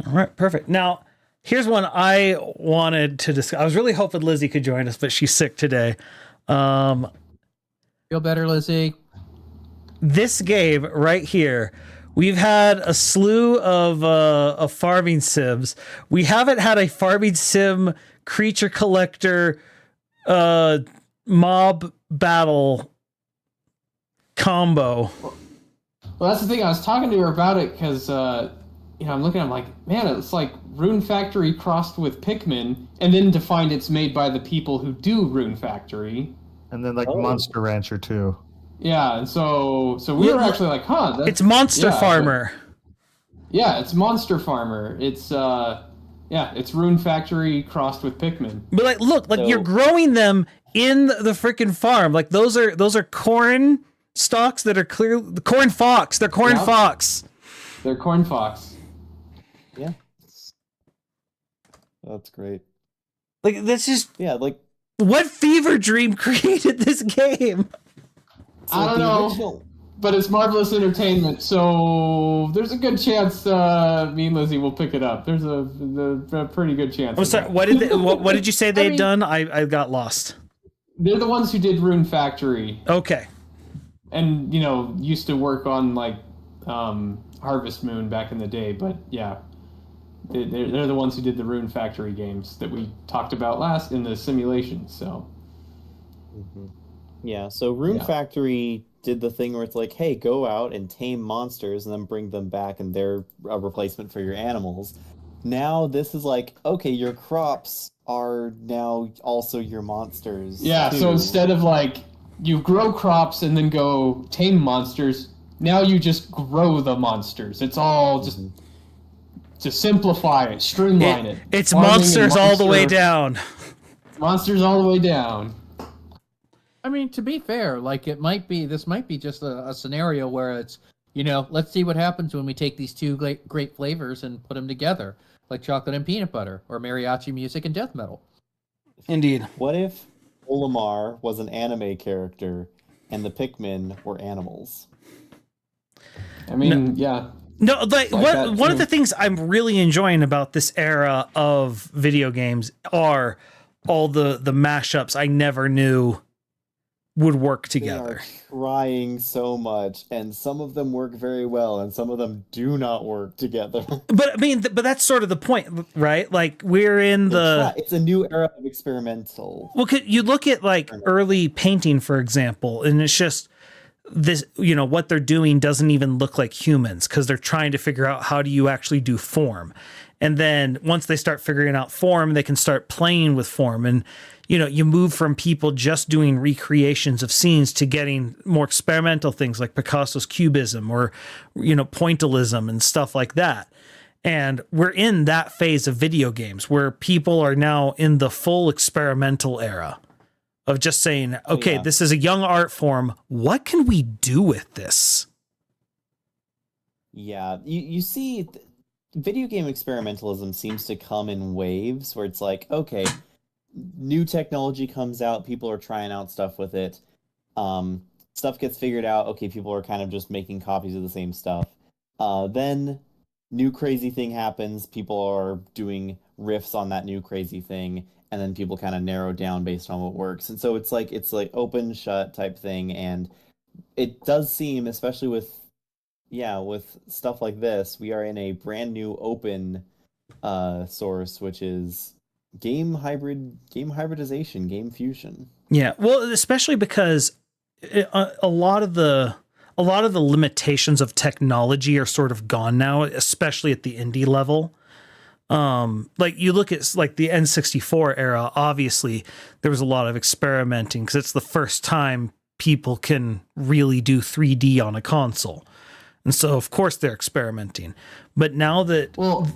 All right, perfect. Now, here's one I wanted to discuss. I was really hoping Lizzie could join us, but she's sick today. Feel better, Lizzie. This game right here, We've had a slew of farming sims. We haven't had a farming sim creature collector mob battle combo. Well, that's the thing. I was talking to her about it because, I'm looking. I'm like, man, it's like Rune Factory crossed with Pikmin, and then to find it's made by the people who do Rune Factory, and then Monster Rancher too. Yeah, and so we were actually like, huh? It's Monster Farmer. It's Monster Farmer. It's it's Rune Factory crossed with Pikmin. But look, you're growing them in the freaking farm. Like those are corn stalks that are clear. The corn fox. They're corn fox. They're corn fox. Yeah. That's great. That's just what fever dream created this game? I don't know, but it's Marvelous Entertainment, so there's a good chance me and Lizzie will pick it up. There's a pretty good chance. I'm sorry. What did you say they'd done? I got lost. They're the ones who did Rune Factory. Okay. And used to work on Harvest Moon back in the day, but yeah, they're the ones who did the Rune Factory games that we talked about last in the simulation. So. Mm-hmm. Yeah, so Rune Factory did the thing where it's like, hey, go out and tame monsters and then bring them back and they're a replacement for your animals. Now this is like, okay, your crops are now also your monsters. Yeah, so instead of you grow crops and then go tame monsters, now you just grow the monsters. It's all just to simplify it, streamline it. It's monsters all the way down. Monsters all the way down. I mean, to be fair, this might be just a scenario where it's, let's see what happens when we take these two great flavors and put them together, like chocolate and peanut butter, or mariachi music and death metal. Indeed. What if Olimar was an anime character and the Pikmin were animals? I mean, yeah. No, one of the things I'm really enjoying about this era of video games are all the mashups I never knew would work together. They are trying so much, and some of them work very well, and some of them do not work together. But I mean, but that's sort of the point, right? Like we're in it's a new era of experimental. Well, you look at early painting, for example, and it's just this. What they're doing doesn't even look like humans because they're trying to figure out how do you actually do form, and then once they start figuring out form, they can start playing with form and. You move from people just doing recreations of scenes to getting more experimental things like Picasso's cubism or, pointillism and stuff like that. And we're in that phase of video games where people are now in the full experimental era of just saying, okay, this is a young art form. What can we do with this? Yeah, you see, video game experimentalism seems to come in waves where it's like, okay, new technology comes out, people are trying out stuff with it. Stuff gets figured out, okay, people are kind of just making copies of the same stuff. Then new crazy thing happens, people are doing riffs on that new crazy thing, and then people kind of narrow down based on what works. And so it's like open shut type thing, and it does seem, especially with stuff like this, we are in a brand new open source, which is game hybridization, game fusion. Yeah, well, especially because a lot of the limitations of technology are sort of gone now, especially at the indie level. You look at the N64 era, obviously there was a lot of experimenting because it's the first time people can really do 3D on a console. And so, of course, they're experimenting. But now that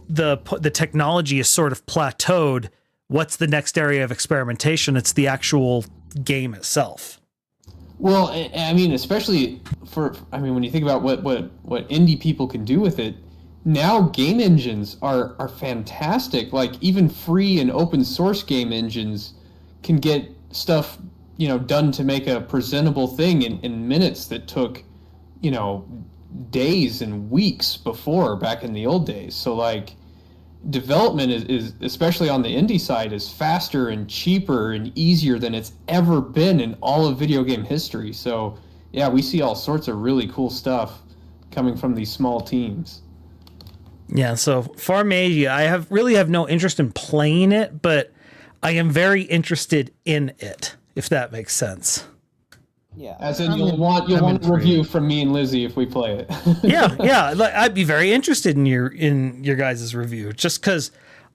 the technology is sort of plateaued, what's the next area of experimentation? It's the actual game itself. Well, I mean, especially when you think about what indie people can do with it, now game engines are fantastic. Like even free and open source game engines can get stuff, done to make a presentable thing in minutes that took, days and weeks before back in the old days. So development is especially on the indie side is faster and cheaper and easier than it's ever been in all of video game history. So yeah, we see all sorts of really cool stuff coming from these small teams. Yeah, so Farmagia, I really have no interest in playing it, but I am very interested in it, if that makes sense. Yeah. As in, you'll want a review from me and Lizzie if we play it. Yeah. Like, I'd be very interested in your guys' review, just because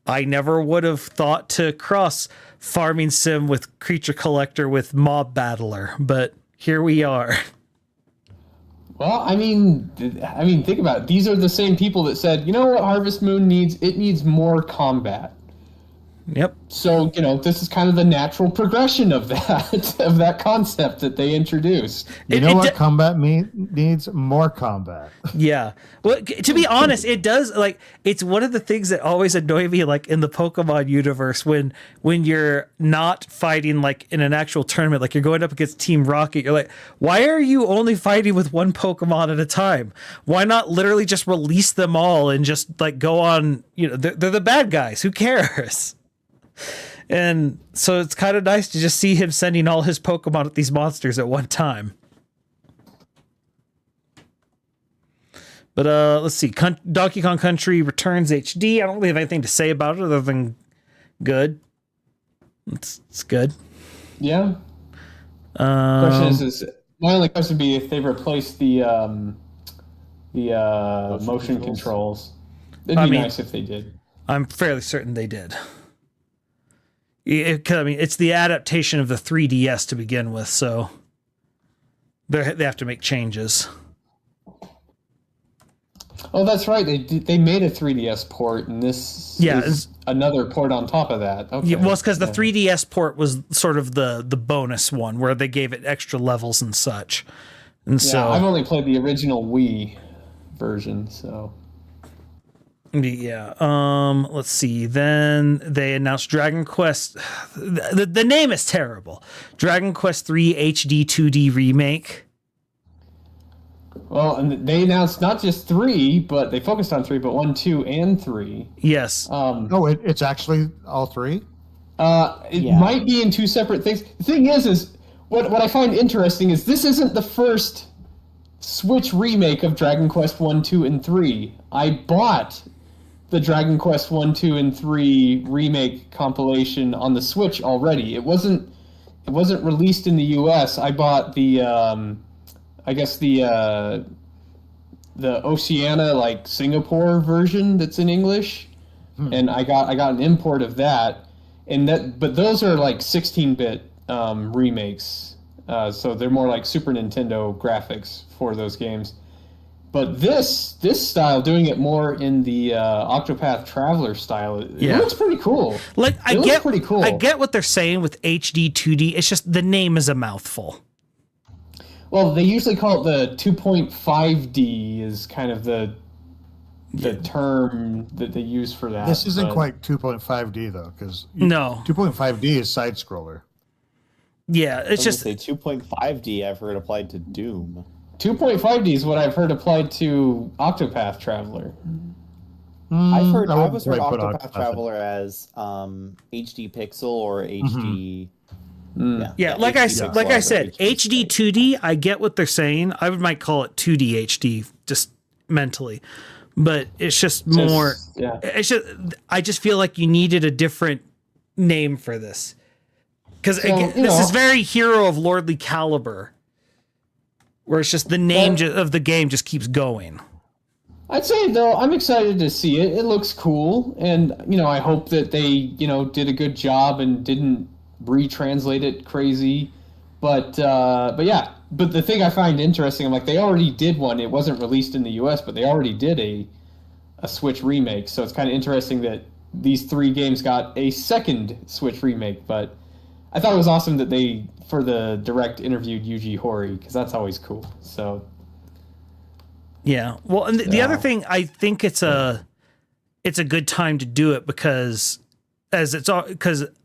I never would have thought to cross farming sim with creature collector with mob battler, but here we are. Well, I mean, think about it. These are the same people that said, you know what Harvest Moon needs? It needs more combat. Yep. So, this is kind of the natural progression of that concept that they introduced. You know what combat needs? More combat. Yeah. Well, to be honest, it does, like, it's one of the things that always annoy me, like, in the Pokemon universe, when you're not fighting, like, in an actual tournament, like, you're going up against Team Rocket, you're like, why are you only fighting with one Pokemon at a time? Why not literally just release them all and just, like, go on, they're the bad guys. Who cares? And so it's kind of nice to just see him sending all his Pokemon at these monsters at one time. But let's see. Donkey Kong Country Returns HD. I don't really have anything to say about it other than good. It's good. Yeah. Question is my only question would be if they replace the motion controls. It'd be nice if they did. I'm fairly certain they did. It's the adaptation of the 3DS to begin with, so they have to make changes. Oh, that's right. They made a 3DS port, and this is another port on top of that. Okay. Yeah, well, it's because the 3DS port was sort of the bonus one where they gave it extra levels and such. And so I've only played the original Wii version, so. Yeah. Let's see. Then they announced Dragon Quest. The name is terrible. Dragon Quest 3 HD 2D remake. Well, and they announced not just 3, but they focused on 3, but 1, 2, and 3. Yes. It's actually all 3? It might be in 2 separate things. The thing is what I find interesting is this isn't the first Switch remake of Dragon Quest 1, 2, and 3. I bought the Dragon Quest 1, 2, and 3 remake compilation on the Switch already. It wasn't released in the US. I bought the the Oceania, like, Singapore version that's in English. And I got an import of that. But those are like 16-bit remakes. So they're more like Super Nintendo graphics for those games. But this style, doing it more in the Octopath Traveler style, it looks pretty cool. Like, looks pretty cool. I get what they're saying with HD 2D. It's just the name is a mouthful. Well, they usually call it the 2.5D is kind of the term that they use for that. This isn't quite 2.5D though, because 2.5D is side scroller. Yeah, it's just 2.5D. I've heard applied to Doom. 2.5D is what I've heard applied to Octopath Traveler. I've heard Octopath Traveler as HD pixel or HD. Like I said, HD 2D. I get what they're saying. I might call it 2D HD just mentally, but it's just more. It's just I just feel like you needed a different name for this because this is very Hero of Lordly Caliber, where it's just the name of the game just keeps going. I'd say though I'm excited to see it. It looks cool, and I hope that they did a good job and didn't retranslate it crazy. But the thing I find interesting, I'm like, they already did one. It wasn't released in the US, but they already did a Switch remake. So it's kind of interesting that these 3 games got a second Switch remake. But I thought it was awesome that they, for the direct, interviewed Yuji Horii, because that's always cool. So yeah. Well, and the other thing, I think it's a good time to do it because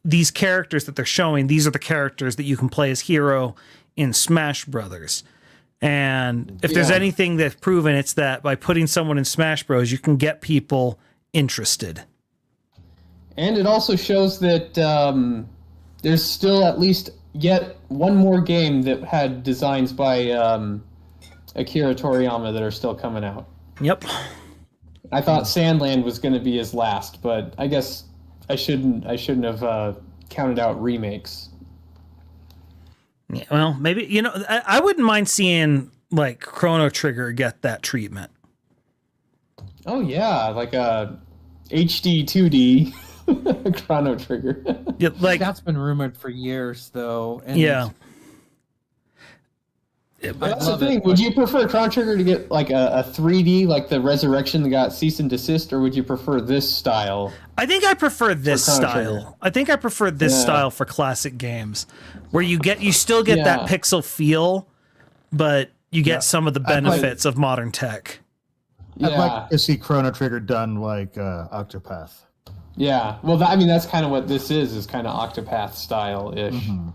these characters that they're showing, these are the characters that you can play as hero in Smash Brothers. And if there's anything that's proven, it's that by putting someone in Smash Bros, you can get people interested. And it also shows that there's still at least yet one more game that had designs by Akira Toriyama that are still coming out. Yep. I thought Sandland was going to be his last, but I guess I shouldn't have counted out remakes. Yeah, well, maybe, you know, I wouldn't mind seeing like Chrono Trigger get that treatment. Oh yeah, like a HD 2D Chrono Trigger. Yeah, like That's been rumored for years, though. And yeah. That's the thing. Would you prefer Chrono Trigger to get like a 3D, like the Resurrection that got cease and desist, or would you prefer this style? I think I prefer this Chrono style. Trigger. I think I prefer this style for classic games, where you still get that pixel feel, but you get some of the benefits of modern tech. Yeah. I'd like to see Chrono Trigger done like Octopath. Yeah. Well, that's kind of what this is kind of Octopath style-ish. Mm-hmm.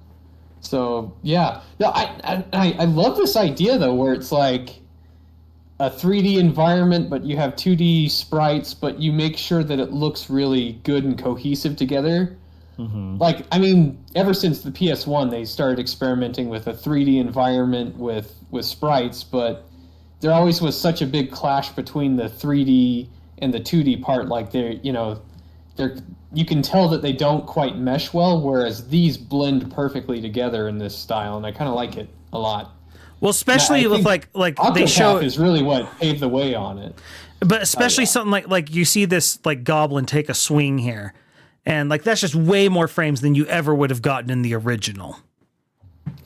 So, yeah. No, I love this idea, though, where it's like a 3D environment, but you have 2D sprites, but you make sure that it looks really good and cohesive together. Mm-hmm. Like, I mean, ever since the PS1, they started experimenting with a 3D environment with sprites, but there always was such a big clash between the 3D and the 2D part. Like, you can tell that they don't quite mesh well, whereas these blend perfectly together in this style, and I kind of like it a lot. Well, especially with like Octopath they show is really what paved the way on it. but especially something like you see this like goblin take a swing here, and like that's just way more frames than you ever would have gotten in the original.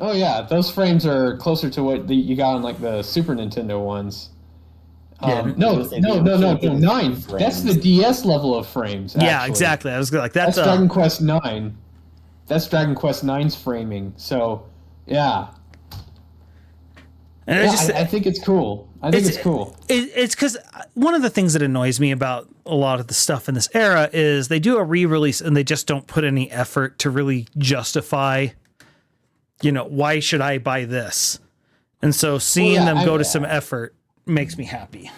Oh yeah, those frames are closer to what you got on like the Super Nintendo ones. No, 9. That's the DS level of frames. Actually. Yeah, exactly. I was like, that's Dragon Quest 9. That's Dragon Quest 9's framing. So, yeah. And I think it's cool. I think it's cool. It's because one of the things that annoys me about a lot of the stuff in this era is they do a re-release and they just don't put any effort to really justify, why should I buy this? And so seeing them go to some effort makes me happy.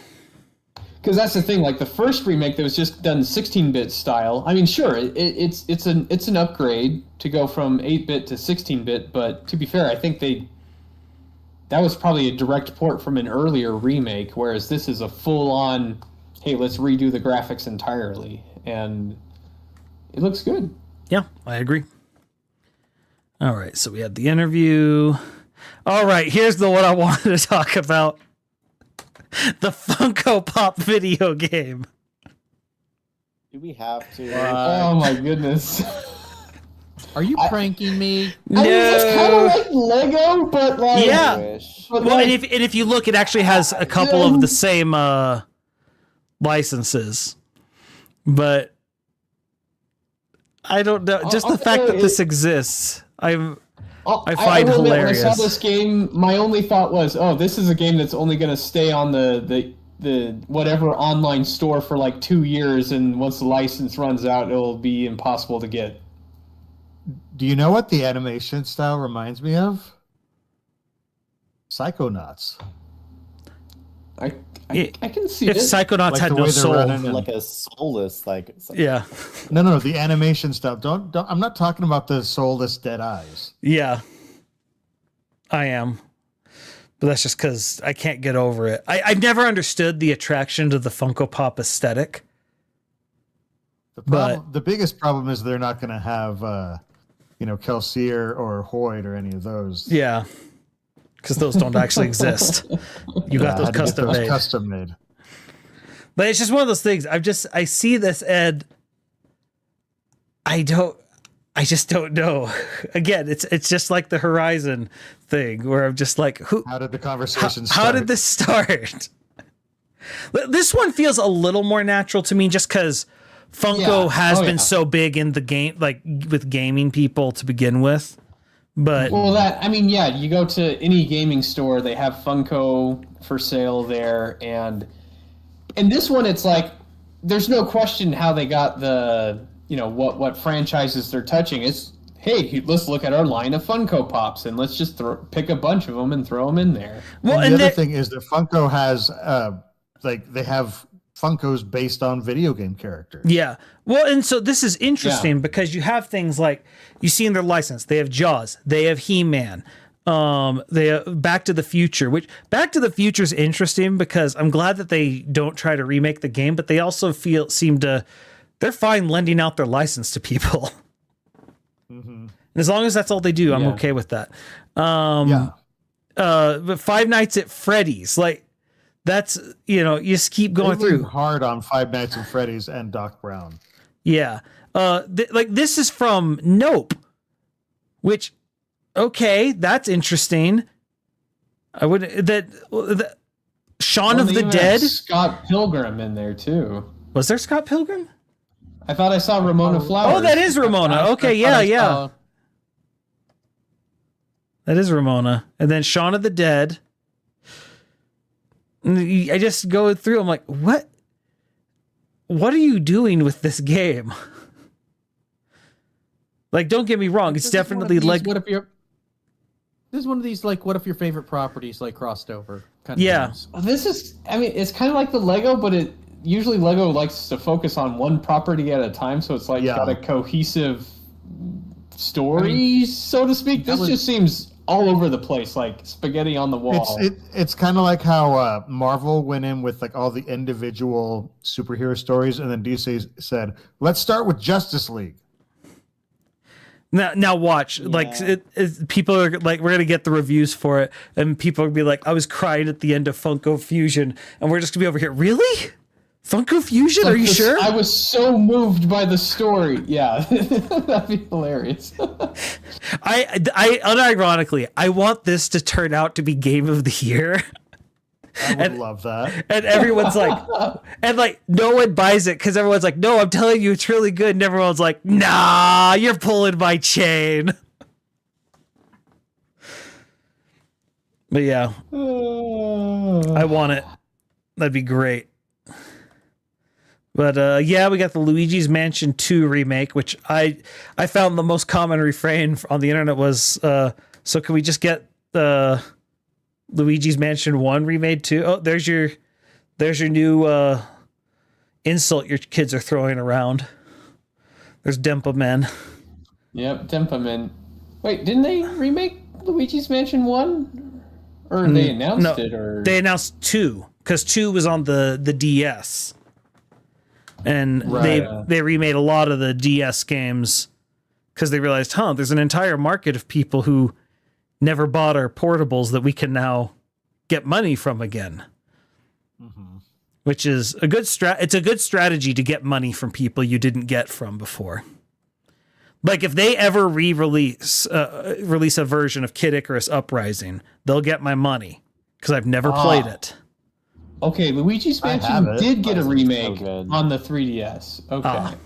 Because that's the thing, like the first remake that was just done 16-bit style. I mean, sure, it's an upgrade to go from 8-bit to 16-bit, but to be fair, I think that was probably a direct port from an earlier remake, whereas this is a full-on, hey, let's redo the graphics entirely, and it looks good. Yeah, I agree. All right, so we had the interview. All right, here's the one I wanted to talk about. The Funko Pop video game. Do we have to? Oh my goodness. Are you pranking me? No. I mean, it's kind of like Lego, but like... Yeah. But Well, like, and if you look, it actually has a couple of the same licenses. But I don't know. Just the fact that this exists, I find will admit, hilarious. when I saw this game, my only thought was, oh, this is a game that's only going to stay on the whatever online store for like 2 years, and once the license runs out, it'll be impossible to get. Do you know what the animation style reminds me of? Psychonauts. I can see If it. Psychonauts Like had the no way they're soul. running. Like a soulless, like Yeah. No, the animation stuff. Don't. I'm not talking about the soulless dead eyes. Yeah. I am. But that's just because I can't get over it. I've never understood the attraction to the Funko Pop aesthetic. The biggest problem is they're not going to have, Kelsier or Hoyt or any of those. Yeah. Because those don't actually exist. You got those I had to get custom those made. Custom made. But it's just one of those things. I see this and I just don't know. Again, it's just like the Horizon thing where I'm just like, How did the conversation start? how did this start? This one feels a little more natural to me just because Funko has been so big in the game, like with gaming people to begin with. But you go to any gaming store, they have Funko for sale there, and this one, it's like there's no question how they got the what franchises they're touching. It's, hey, let's look at our line of Funko Pops and let's just pick a bunch of them and throw them in there. Well, and the other thing is that Funko has they have Funkos based on video game characters. Yeah. Well, and so this is interesting because you have things like you see in their license, they have Jaws, they have He-Man, They Back to the Future, which Back to the Future is interesting because I'm glad that they don't try to remake the game, but they also they're fine lending out their license to people. And as long as that's all they do, I'm okay with that. But Five Nights at Freddy's, like that's, you just keep going through hard on Five Nights at Freddy's and Doc Brown. Yeah. Like this is from Nope, which, okay, that's interesting. I would that Shaun of the Dead. Scott Pilgrim in there too. Was there Scott Pilgrim? I thought I saw Ramona Flowers. Oh, that is Ramona. Okay, yeah. That is Ramona. And then Shaun of the Dead. And I just go through. I'm like, what? What are you doing with this game? Like, don't get me wrong. It's definitely like. This is one of these, like, what if your favorite properties, like, crossed over kind of games. Well, this is, I mean, it's kind of like the Lego, but usually Lego likes to focus on one property at a time, so it's like got a cohesive story, so to speak. This just seems all over the place, like spaghetti on the wall. It's kind of like how Marvel went in with like all the individual superhero stories, and then DC said, "Let's start with Justice League." Now watch, like people are like, we're gonna get the reviews for it, and people are gonna be like, I was crying at the end of Funko Fusion, and we're just gonna be over here. Really? Funko Fusion? Are you sure? I was so moved by the story. Yeah, that'd be hilarious. I unironically, I want this to turn out to be Game of the Year. I would love that. And everyone's like, and like, no one buys it because everyone's like, no, I'm telling you, it's really good. And everyone's like, nah, you're pulling my chain. But yeah, I want it. That'd be great. But yeah, we got the Luigi's Mansion 2 remake, which I found the most common refrain on the internet was, so can we just get the Luigi's Mansion 1 remade too? Oh, there's your new insult your kids are throwing around. There's Dempa Men. Yep, Dempa Men. Wait, didn't they remake Luigi's Mansion 1? Or they announced it? Or they announced 2, because 2 was on the DS. And they remade a lot of the DS games because they realized, there's an entire market of people who never bought our portables that we can now get money from again. Which is a good it's a good strategy to get money from people you didn't get from before. Like if they ever release a version of Kid Icarus Uprising, they'll get my money because I've never played it. Okay, Luigi's Mansion did get a remake on the 3DS. Okay.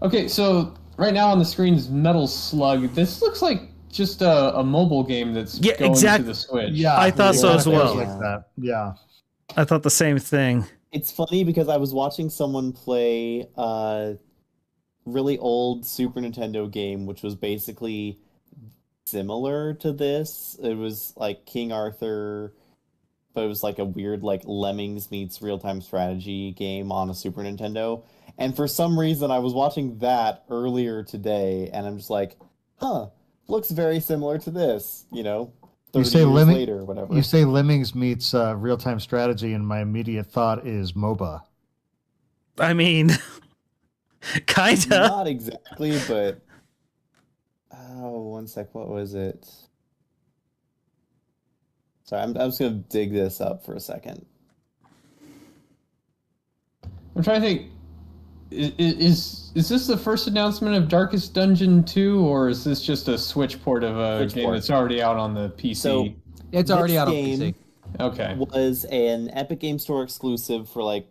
Okay, so right now on the screen is Metal Slug. This looks like just a mobile game that's going to the Switch. Yeah, I thought so as well. Like that. Yeah. I thought the same thing. It's funny because I was watching someone play a really old Super Nintendo game, which was basically similar to this. It was like King Arthur, but it was like a weird like Lemmings meets real-time strategy game on a Super Nintendo. And for some reason, I was watching that earlier today, and I'm just like, looks very similar to this, 30 years later or whatever. You say Lemmings meets real-time strategy, and my immediate thought is MOBA. I mean, kind of. Not exactly, but... Oh, one sec, what was it? Sorry, I'm just going to dig this up for a second. I'm trying to think. Is this the first announcement of Darkest Dungeon 2, or is this just a Switch port of a game that's already out on the PC? So, it's already out on PC. Okay. Was an Epic Game Store exclusive for like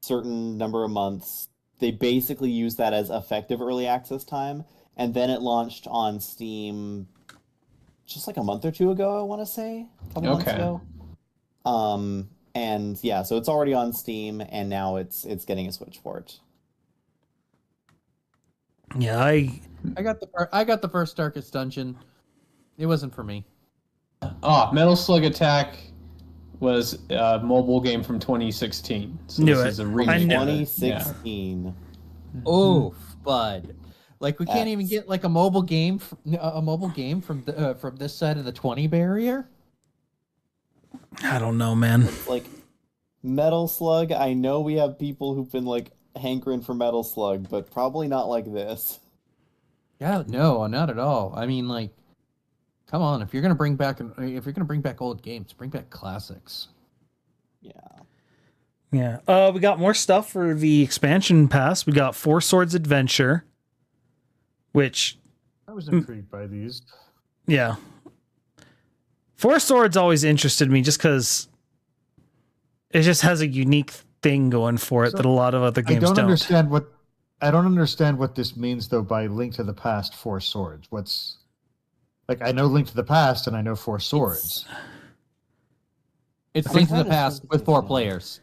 certain number of months. They basically used that as effective early access time, and then it launched on Steam just like a month or two ago, I want to say. A couple months ago. And yeah, so it's already on Steam, and now it's getting a Switch port. Yeah, I got the first Darkest Dungeon. It wasn't for me. Metal Slug Attack was a mobile game from 2016. So Knew this it. is a remake. 2016. Oh, bud. Like we can't even get like a mobile game from this side of the 20 barrier. I don't know, man. Like Metal Slug, I know we have people who've been like hankering for Metal Slug, but probably not like this. Yeah, no, not at all. I mean, like, come on, if you're gonna bring back old games, bring back classics. Yeah. We got more stuff for the expansion pass. We got Four Swords Adventure, which I was intrigued by these. Yeah. Four Swords always interested me just because it just has a unique thing going for it that a lot of other games don't. I don't understand what this means though by Link to the Past Four Swords. What's like I know Link to the Past and I know Four Swords. It's Link to the Past with 4 players.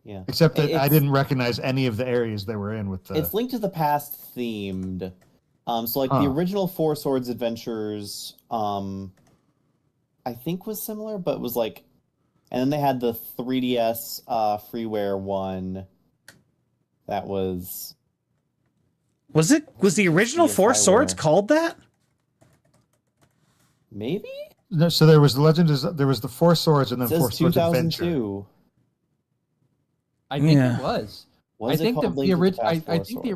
Yeah. Except that I didn't recognize any of the areas they were in with the It's Link to the Past themed. So like the original Four Swords Adventures, I think was similar, but was like, and then they had the 3DS freeware one. That was the original Four Swords called that? Maybe. No, so there was there was the Four Swords and then Four Swords Adventure. 2002. I think it was. I think the original. I think the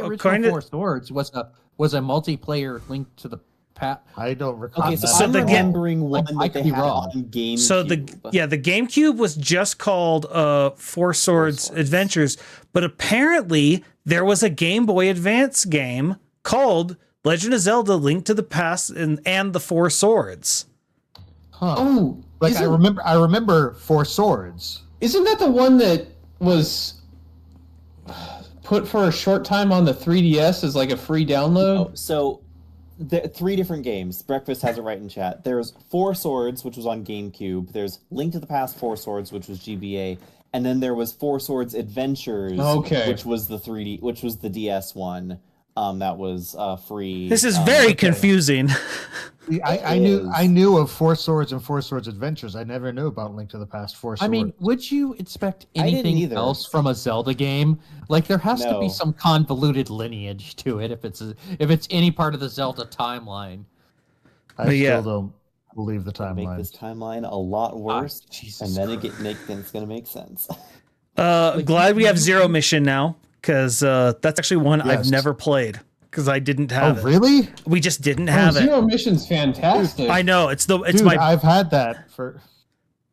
original Four Swords was a multiplayer Link to the Past. I don't recall. Okay, so I'm remembering one that they had on GameCube. So the GameCube was just called Four Swords Adventures, but apparently there was a Game Boy Advance game called Legend of Zelda: Link to the Past and the Four Swords. Huh. Oh, like I remember Four Swords. Isn't that the one that was put for a short time on the 3DS as like a free download? Oh, so there are 3 different games. Breakfast has it right in chat. There's Four Swords, which was on GameCube. There's Link to the Past Four Swords, which was GBA, and then there was Four Swords Adventures, which was the DS one. That was free. This is very confusing. I knew of Four Swords and Four Swords Adventures. I never knew about Link to the Past Four Swords. I mean, would you expect anything else from a Zelda game? Like there has to be some convoluted lineage to it if it's any part of the Zelda timeline. I still don't believe the timeline. Make this timeline a lot worse, and then it's going to make sense. Glad we have Zero Mission now, because that's actually one I've never played. Because I didn't have it. Oh, really? We just didn't have it. Zero Mission's fantastic. I know. I've had that for...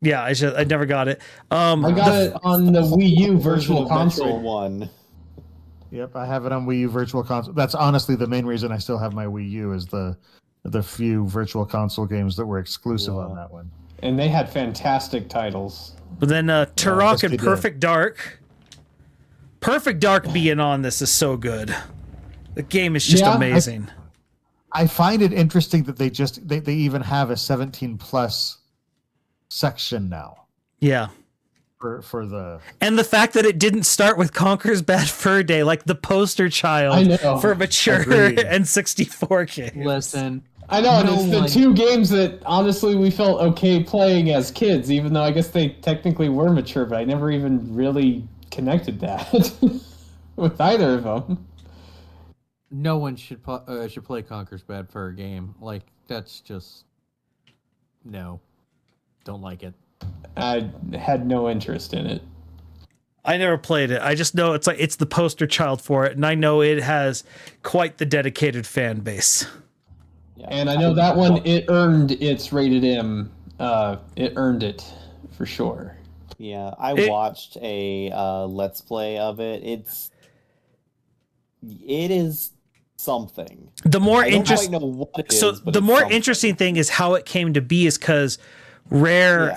Yeah, I never got it. I got it on the Wii U Virtual Console one. Yep, I have it on Wii U Virtual Console. That's honestly the main reason I still have my Wii U is the few Virtual Console games that were exclusive on that one. And they had fantastic titles. But then Turok and Perfect Dark. Perfect Dark being on this is so good. The game is just amazing. I find it interesting that they even have a 17 plus section now. Yeah. For the and the fact that it didn't start with Conker's Bad Fur Day, like the poster child for mature and 64 games. Listen, I know, and it's the 2 games that honestly we felt okay playing as kids, even though I guess they technically were mature, but I never even really connected that with either of them. No one should play Conker's Bad Fur game. Like that's just no, don't like it. I had no interest in it. I never played it. I just know it's the poster child for it, and I know it has quite the dedicated fan base. Yeah. And I know that one it earned its rated M. It earned it for sure. Yeah, I watched a Let's Play of it. It is something. The more interesting, the more interesting thing is how it came to be is because Rare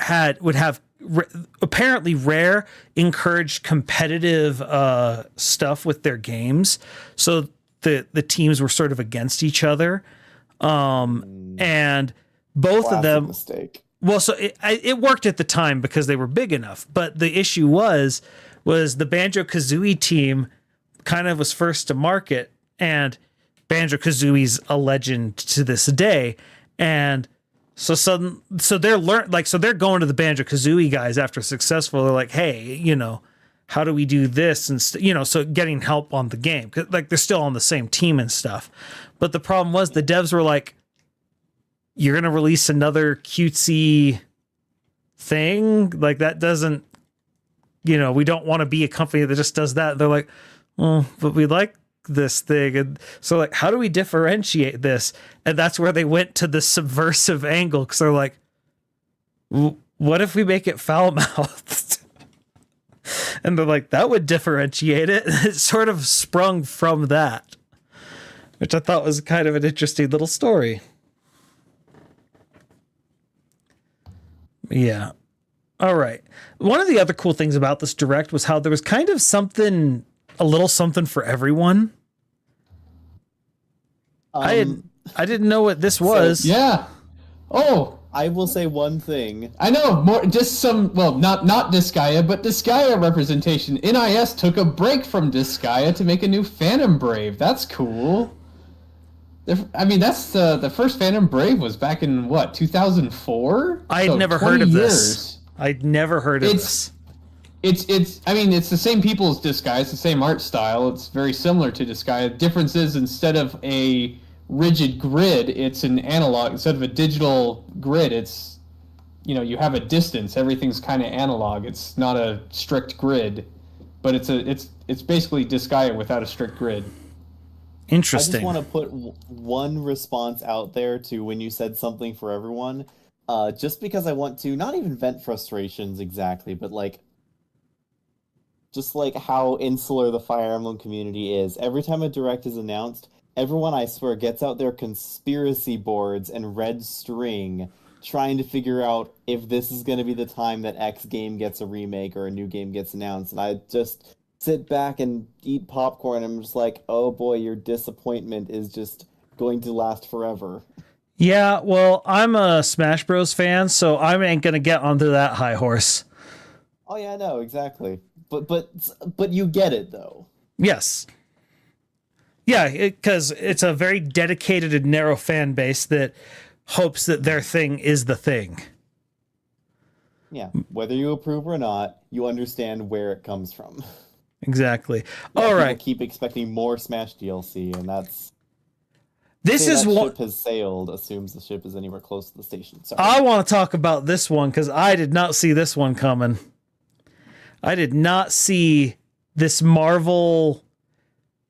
apparently Rare encouraged competitive stuff with their games, so the teams were sort of against each other, and both of them. Mistake. Well, so it worked at the time because they were big enough, but the issue was the Banjo-Kazooie team kind of was first to market, and Banjo-Kazooie's a legend to this day, and so they're going to the Banjo-Kazooie guys after successful. They're like, hey, how do we do this? And, so getting help on the game. 'Cause, like, they're still on the same team and stuff. But the problem was the devs were like, you're going to release another cutesy thing? Like, that doesn't, we don't want to be a company that just does that. They're like, well, but we like this thing. And so, like, how do we differentiate this? And that's where they went to the subversive angle, because they're like, what if we make it foul-mouthed? And they're like, that would differentiate it. And it sort of sprung from that, which I thought was kind of an interesting little story. Yeah. All right. One of the other cool things about this direct was how there was kind of a little something for everyone. I didn't know what this was. Yeah. Oh, I will say one thing. I know, just some, well, not Disgaea, but Disgaea representation. NIS took a break from Disgaea to make a new Phantom Brave. That's cool. I mean, that's the first Phantom Brave was back in, 2004? I had never heard of this. I'd never heard of this. I mean, it's the same people as Disgaea. It's the same art style. It's very similar to Disgaea. Difference is, instead of a rigid grid, it's an analog. Instead of a digital grid, it's, you have a distance. Everything's kind of analog. It's not a strict grid, but it's basically Disgaea without a strict grid. Interesting. I just want to put one response out there to when you said something for everyone, just because I want to not even vent frustrations exactly, but just like how insular the Fire Emblem community is. Every time a direct is announced, everyone, I swear, gets out their conspiracy boards and red string trying to figure out if this is going to be the time that X game gets a remake or a new game gets announced. And I just sit back and eat popcorn. And I'm just like, oh boy, your disappointment is just going to last forever. Yeah, well, I'm a Smash Bros. Fan, so I ain't going to get onto that high horse. Oh yeah, I know, exactly. But you get it, though. Yes. Yeah, because it's a very dedicated and narrow fan base that hopes that their thing is the thing. Yeah, whether you approve or not, you understand where it comes from. Exactly. Yeah, all right. Keep expecting more Smash DLC, and that's... This is what one ship has sailed assumes the ship is anywhere close to the station. Sorry. I want to talk about this one because I did not see this one coming. I did not see this Marvel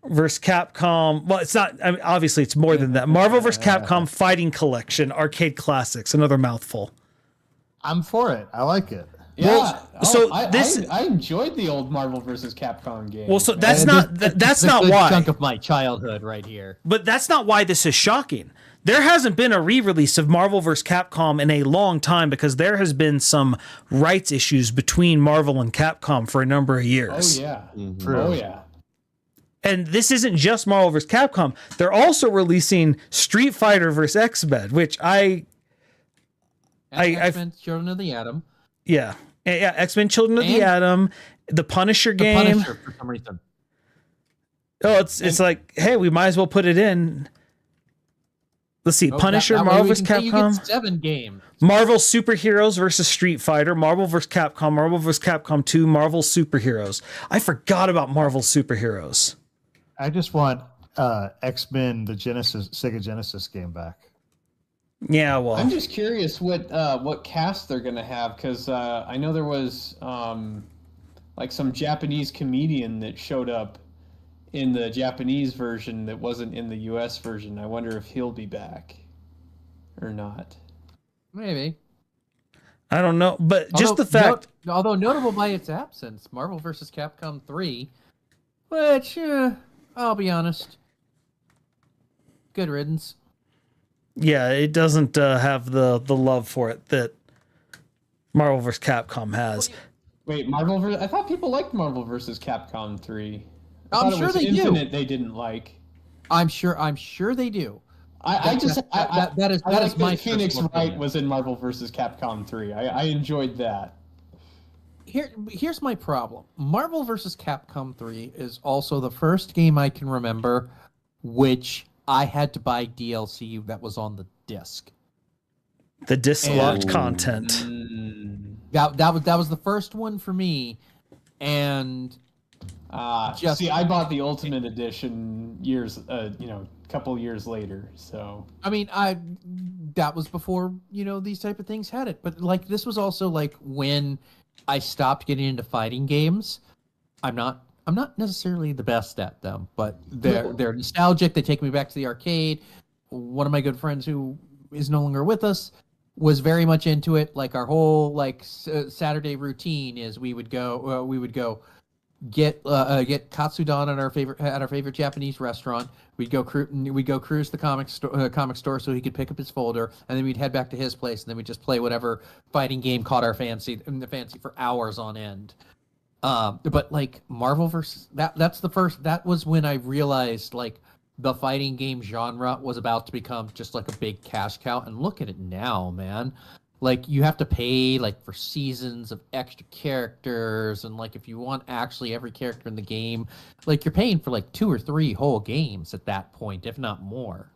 versus Capcom. Well, it's not. I mean, obviously, it's more than that. Marvel versus Capcom Fighting Collection Arcade Classics. Another mouthful. I'm for it. I like it. Yeah. Well, so I enjoyed the old Marvel vs. Capcom game. Well, so that's not why. Chunk of my childhood right here. But that's not why this is shocking. There hasn't been a re-release of Marvel vs. Capcom in a long time because there has been some rights issues between Marvel and Capcom for a number of years. Oh yeah. Mm-hmm. Oh yeah. And this isn't just Marvel vs. Capcom. They're also releasing Street Fighter vs. X-Men, which X-Men Children of the Atom. Yeah, X-Men Children of the Atom, the Punisher game. Punisher, for some reason. Oh, it's like, hey, we might as well put it in. Let's see, Punisher, Marvel vs. Capcom. You get 7 games. Marvel Superheroes versus Street Fighter, Marvel vs. Capcom, Marvel vs. Capcom 2, Marvel Superheroes. I forgot about Marvel Superheroes. I just want X-Men, the Sega Genesis game back. Yeah, well, I'm just curious what cast they're gonna have, because I know there was like some Japanese comedian that showed up in the Japanese version that wasn't in the US version. I wonder if he'll be back or not. Maybe. I don't know, but just the fact... although notable by its absence, Marvel vs. Capcom 3, which, I'll be honest, good riddance. Yeah, it doesn't have the love for it that Marvel vs. Capcom has. Wait, I thought people liked Marvel vs. Capcom 3. I'm sure they Infinite do. They didn't like. I'm sure they do. That is my Phoenix personal Wright opinion. was in Marvel vs. Capcom 3. I enjoyed that. Here's my problem. Marvel vs. Capcom 3 is also the first game I can remember which I had to buy DLC that was on the disc. The disc locked content. That was the first one for me, and See, I bought the Ultimate Edition couple years later. So I mean, that was before these type of things had it. But like this was also like when I stopped getting into fighting games. I'm not necessarily the best at them, but they're nostalgic. They take me back to the arcade. One of my good friends who is no longer with us was very much into it. Like our whole Saturday routine is we would go get katsudon at our favorite Japanese restaurant. We'd go cruise the comic store so he could pick up his folder, and then we'd head back to his place, and then we'd just play whatever fighting game caught our fancy for hours on end. But like Marvel versus that was when I realized like the fighting game genre was about to become just like a big cash cow. And look at it now, man. Like you have to pay like for seasons of extra characters, and like if you want actually every character in the game, like you're paying for like 2 or 3 whole games at that point, if not more.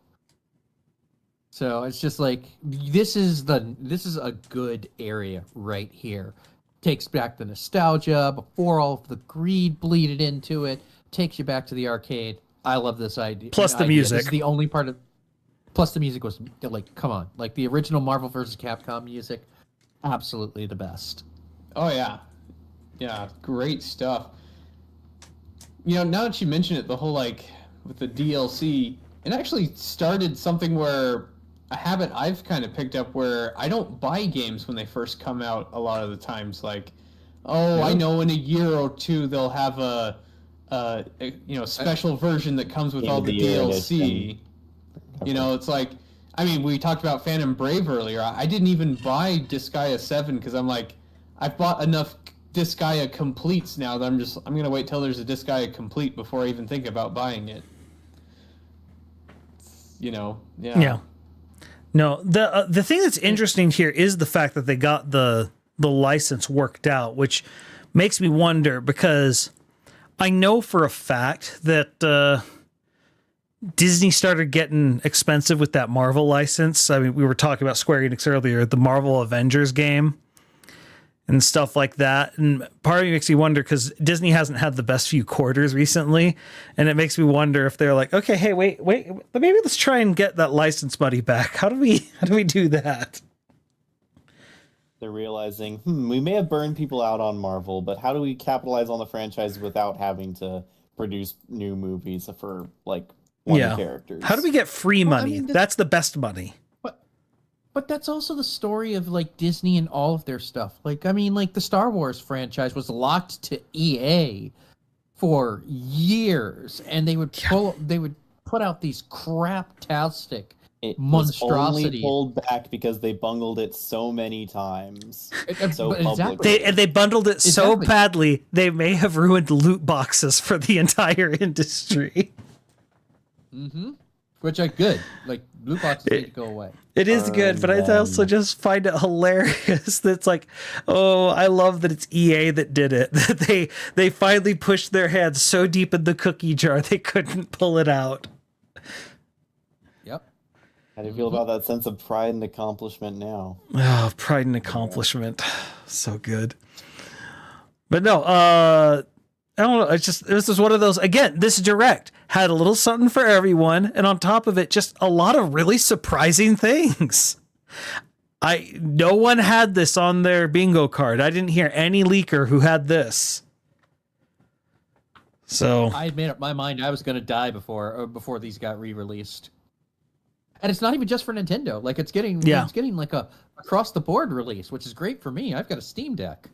So it's just like this is a good area right here. Takes back the nostalgia before all of the greed bleeded into it. Takes you back to the arcade. I love this idea. Plus the music. This is the only part of. Plus the music was like, come on, like the original Marvel vs. Capcom music, absolutely the best. Oh yeah, great stuff. Now that you mention it, the whole like with the DLC, it actually started something where a habit I've kind of picked up where I don't buy games when they first come out a lot of the times. Like, I know in a year or two they'll have a special version that comes with all the DLC. It's like, I mean, we talked about Phantom Brave earlier. I didn't even buy Disgaea 7 because I'm like, I've bought enough Disgaea completes now that I'm gonna wait till there's a Disgaea complete before I even think about buying it. Yeah. No, the thing that's interesting here is the fact that they got the license worked out, which makes me wonder, because I know for a fact that Disney started getting expensive with that Marvel license. I mean, we were talking about Square Enix earlier, the Marvel Avengers game and stuff like that. And part of me makes me wonder, because Disney hasn't had the best few quarters recently, and it makes me wonder if they're like, okay, hey, wait, maybe let's try and get that license money back. How do we do that? They're realizing, we may have burned people out on Marvel, but how do we capitalize on the franchise without having to produce new movies for like one characters? How do we get free money? I mean, that's the best money. But that's also the story of like Disney and all of their stuff. Like, I mean, like the Star Wars franchise was locked to EA for years, and they would put out these craptastic monstrosities. Only pulled back because they bungled it so many times. They bundled it so badly they may have ruined loot boxes for the entire industry. Mm-hmm. Which are good. Like loot boxes need to go away. It is good, but I also just find it hilarious that it's like, I love that it's EA that did it. That they finally pushed their heads so deep in the cookie jar they couldn't pull it out. Yep. How do you feel about that sense of pride and accomplishment now? Oh, pride and accomplishment. So good. But no, I don't know. This is one of those, again, this Direct had a little something for everyone. And on top of it, just a lot of really surprising things. No one had this on their bingo card. I didn't hear any leaker who had this. So I had made up my mind I was going to die before these got re-released. And it's not even just for Nintendo. Like it's getting like a across the board release, which is great for me. I've got a Steam Deck.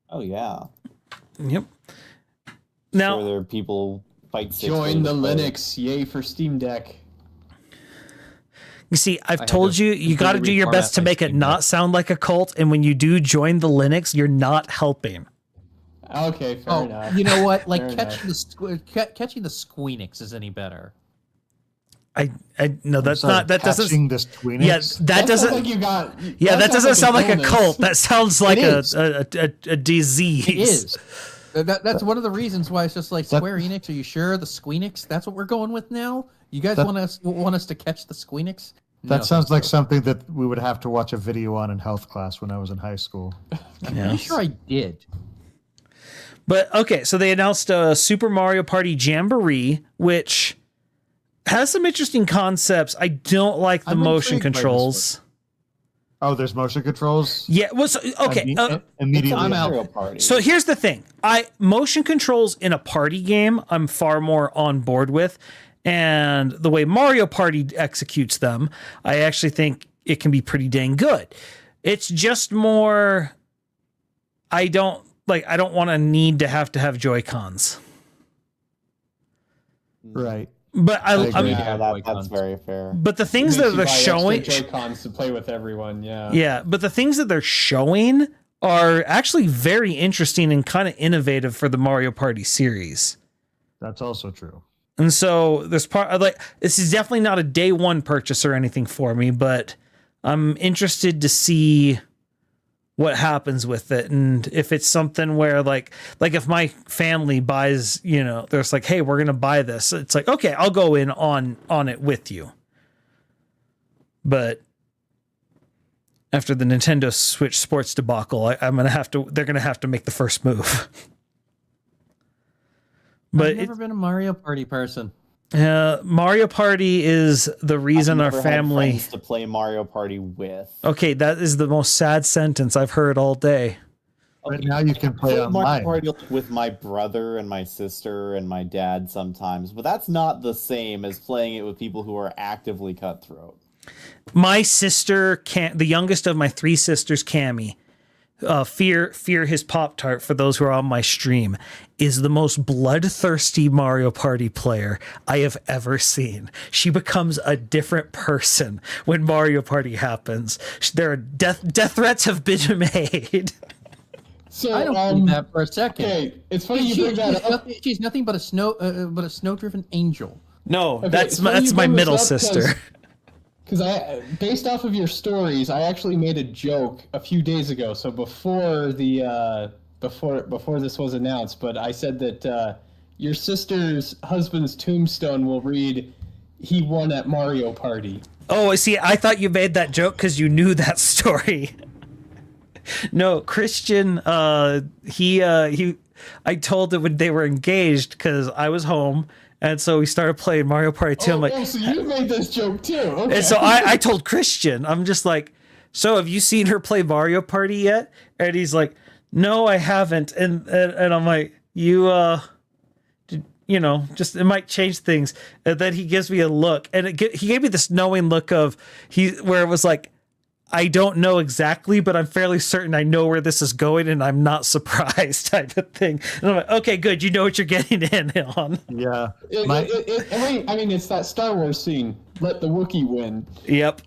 Oh yeah. Yep. Now there are people fight. Join the Linux, yay for Steam Deck. You see, I've told you got to do your best to make it not sound like a cult, and when you do join the Linux, you're not helping. Okay, fair enough. You know what? Like catching the Squeenix is any better. No, that's not. That doesn't. The Squeenix? Yeah, that doesn't. Like you got. Yeah, that doesn't sound like a cult. That sounds like a disease. It is. That's one of the reasons why it's just like Square Enix. Are you sure the Squeenix? That's what we're going with now. You guys want us to catch the Squeenix? That sounds like something that we would have to watch a video on in health class when I was in high school. I'm pretty sure I did. But okay, so they announced a Super Mario Party Jamboree, which has some interesting concepts. I don't like the I'm motion intrigued by this controls. Oh, there's motion controls. Yeah, well, so, okay. Immediately, I'm out. Mario Party. So here's the thing. Motion controls in a party game, I'm far more on board with. And the way Mario Party executes them, I actually think it can be pretty dang good. It's just more I don't want to need to have Joy-Cons. Right. But I agree. mean, Yeah, that's very fair. but the things that they're showing Joy-Cons to play with everyone, yeah. Yeah, but the things that they're showing are actually very interesting and kind of innovative for the Mario Party series. That's also true. And so this is definitely not a day one purchase or anything for me, but I'm interested to see what happens with it. And if it's something where like if my family buys, there's like, hey, we're going to buy this. It's like, okay, I'll go in on it with you. But after the Nintendo Switch Sports debacle, they're going to have to make the first move. But I've never been a Mario Party person. Mario Party is the reason our I've never had family friends to play Mario Party with. Okay, that is the most sad sentence I've heard all day. But now you can play I online. Mario Party with my brother and my sister and my dad sometimes, but that's not the same as playing it with people who are actively cutthroat. My sister, the youngest of my three sisters, Cammy, Fear his Pop-Tart, for those who are on my stream, is the most bloodthirsty Mario Party player I have ever seen. She becomes a different person when Mario Party happens. There are death threats have been made. So I don't believe that for a second. Okay, it's funny you bring that up. She's nothing but a snow-driven angel. No, Okay, that's funny you my bring this middle up sister. Because based off of your stories, I actually made a joke a few days ago. So before this was announced, but I said that your sister's husband's tombstone will read, "He won at Mario Party." Oh, see, I thought you made that joke because you knew that story. No, Christian, I told him when they were engaged because I was home. And so we started playing Mario Party 2. I'm like, so you made this joke too. Okay. And so I told Christian, I'm just like, so have you seen her play Mario Party yet? And he's like, no, I haven't. And I'm like, just it might change things. And then he gives me a look, and he gave me this knowing look of where it was like, I don't know exactly, but I'm fairly certain I know where this is going, and I'm not surprised type of thing. And I'm like, okay, good. You know what you're getting in on. Yeah. I mean, it's that Star Wars scene. Let the Wookiee win. Yep.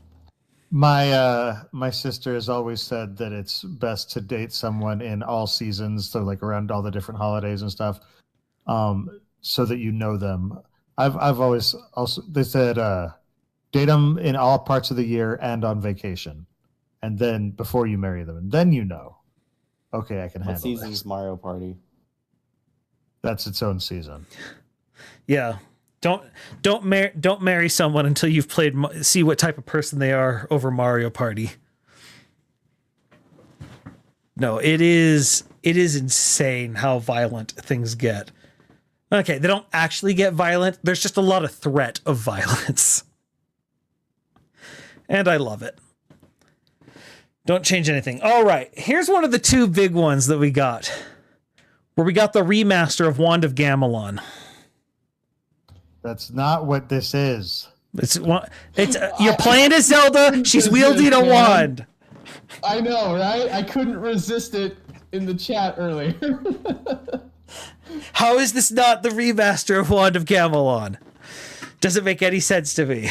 My sister has always said that it's best to date someone in all seasons, so like around all the different holidays and stuff, so that you know them. I've always also, they said date them in all parts of the year and on vacation. And then before you marry them, and then okay, I can handle What season this. is Mario Party? That's its own season. Yeah. Don't marry someone until you've played. See what type of person they are over Mario Party. No, it is insane how violent things get. Okay, they don't actually get violent. There's just a lot of threat of violence. And I love it. Don't change anything. All right, here's one of the two big ones that we got. Where we got the remaster of Wand of Gamelon. That's not what this is. You're playing as Zelda. She's wielding a wand. I know, right? I couldn't resist it in the chat earlier. How is this not the remaster of Wand of Gamelon? Doesn't make any sense to me.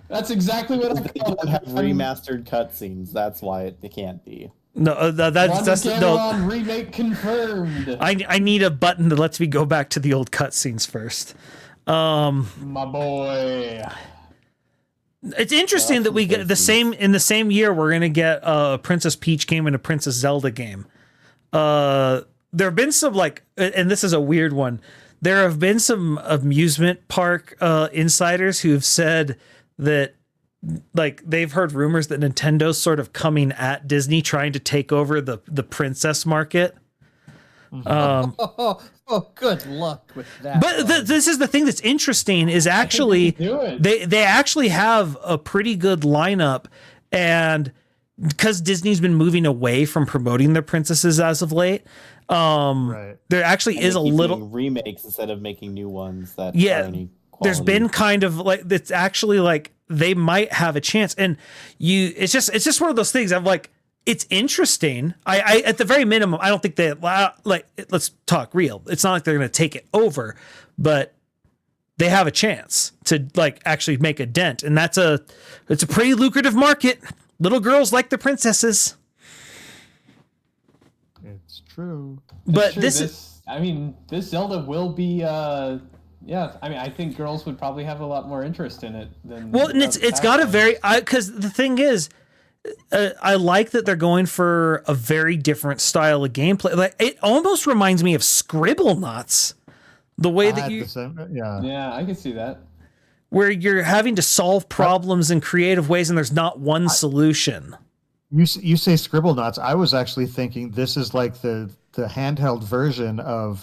That's exactly what I They call don't have remastered cutscenes. That's why it can't be. No, that's no. Remake confirmed. I need a button that lets me go back to the old cutscenes first. My boy. It's interesting that we get in the same year we're gonna get a Princess Peach game and a Princess Zelda game. There have been some and this is a weird one. There have been some amusement park insiders who have said that they've heard rumors that Nintendo's sort of coming at Disney, trying to take over the princess market. Good luck with that. But this is the thing that's interesting is actually they actually have a pretty good lineup, and because Disney's been moving away from promoting their princesses as of late, there actually is a little remakes instead of making new ones that are any quality. There's been kind of like it's actually like they might have a chance, and it's just one of those things. I'm like, it's interesting. I at the very minimum, I don't think they like. Let's talk real. It's not like they're going to take it over, but they have a chance to like actually make a dent, and it's a pretty lucrative market. Little girls like the princesses. It's true. But this Zelda will be. I think girls would probably have a lot more interest in it than. Well, and it's got a very because the thing is. I like that they're going for a very different style of gameplay. Like it almost reminds me of Scribblenauts, the way that you, yeah, I can see that, where you're having to solve problems in creative ways, and there's not one solution. You say Scribblenauts. I was actually thinking this is like the handheld version of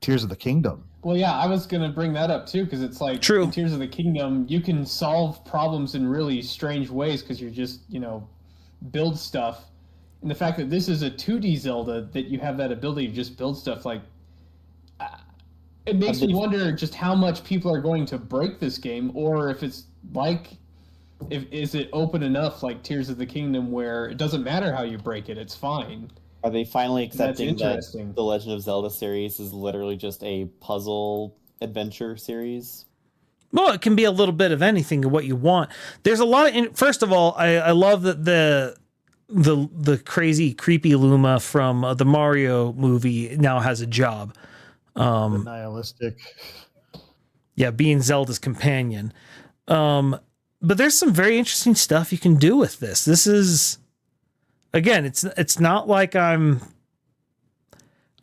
Tears of the Kingdom. Well, yeah, I was going to bring that up, too, because it's like in Tears of the Kingdom, you can solve problems in really strange ways because you're just, build stuff. And the fact that this is a 2D Zelda, that you have that ability to just build stuff, like, it makes me wonder just how much people are going to break this game, or if it's like, is it open enough like Tears of the Kingdom where it doesn't matter how you break it, it's fine. Are they finally accepting that the Legend of Zelda series is literally just a puzzle adventure series? Well, it can be a little bit of anything of what you want. There's a lot of. First of all, I love that the crazy creepy Luma from the Mario movie now has a job. The nihilistic. Yeah, being Zelda's companion. But there's some very interesting stuff you can do with this. This is. Again, it's not like I'm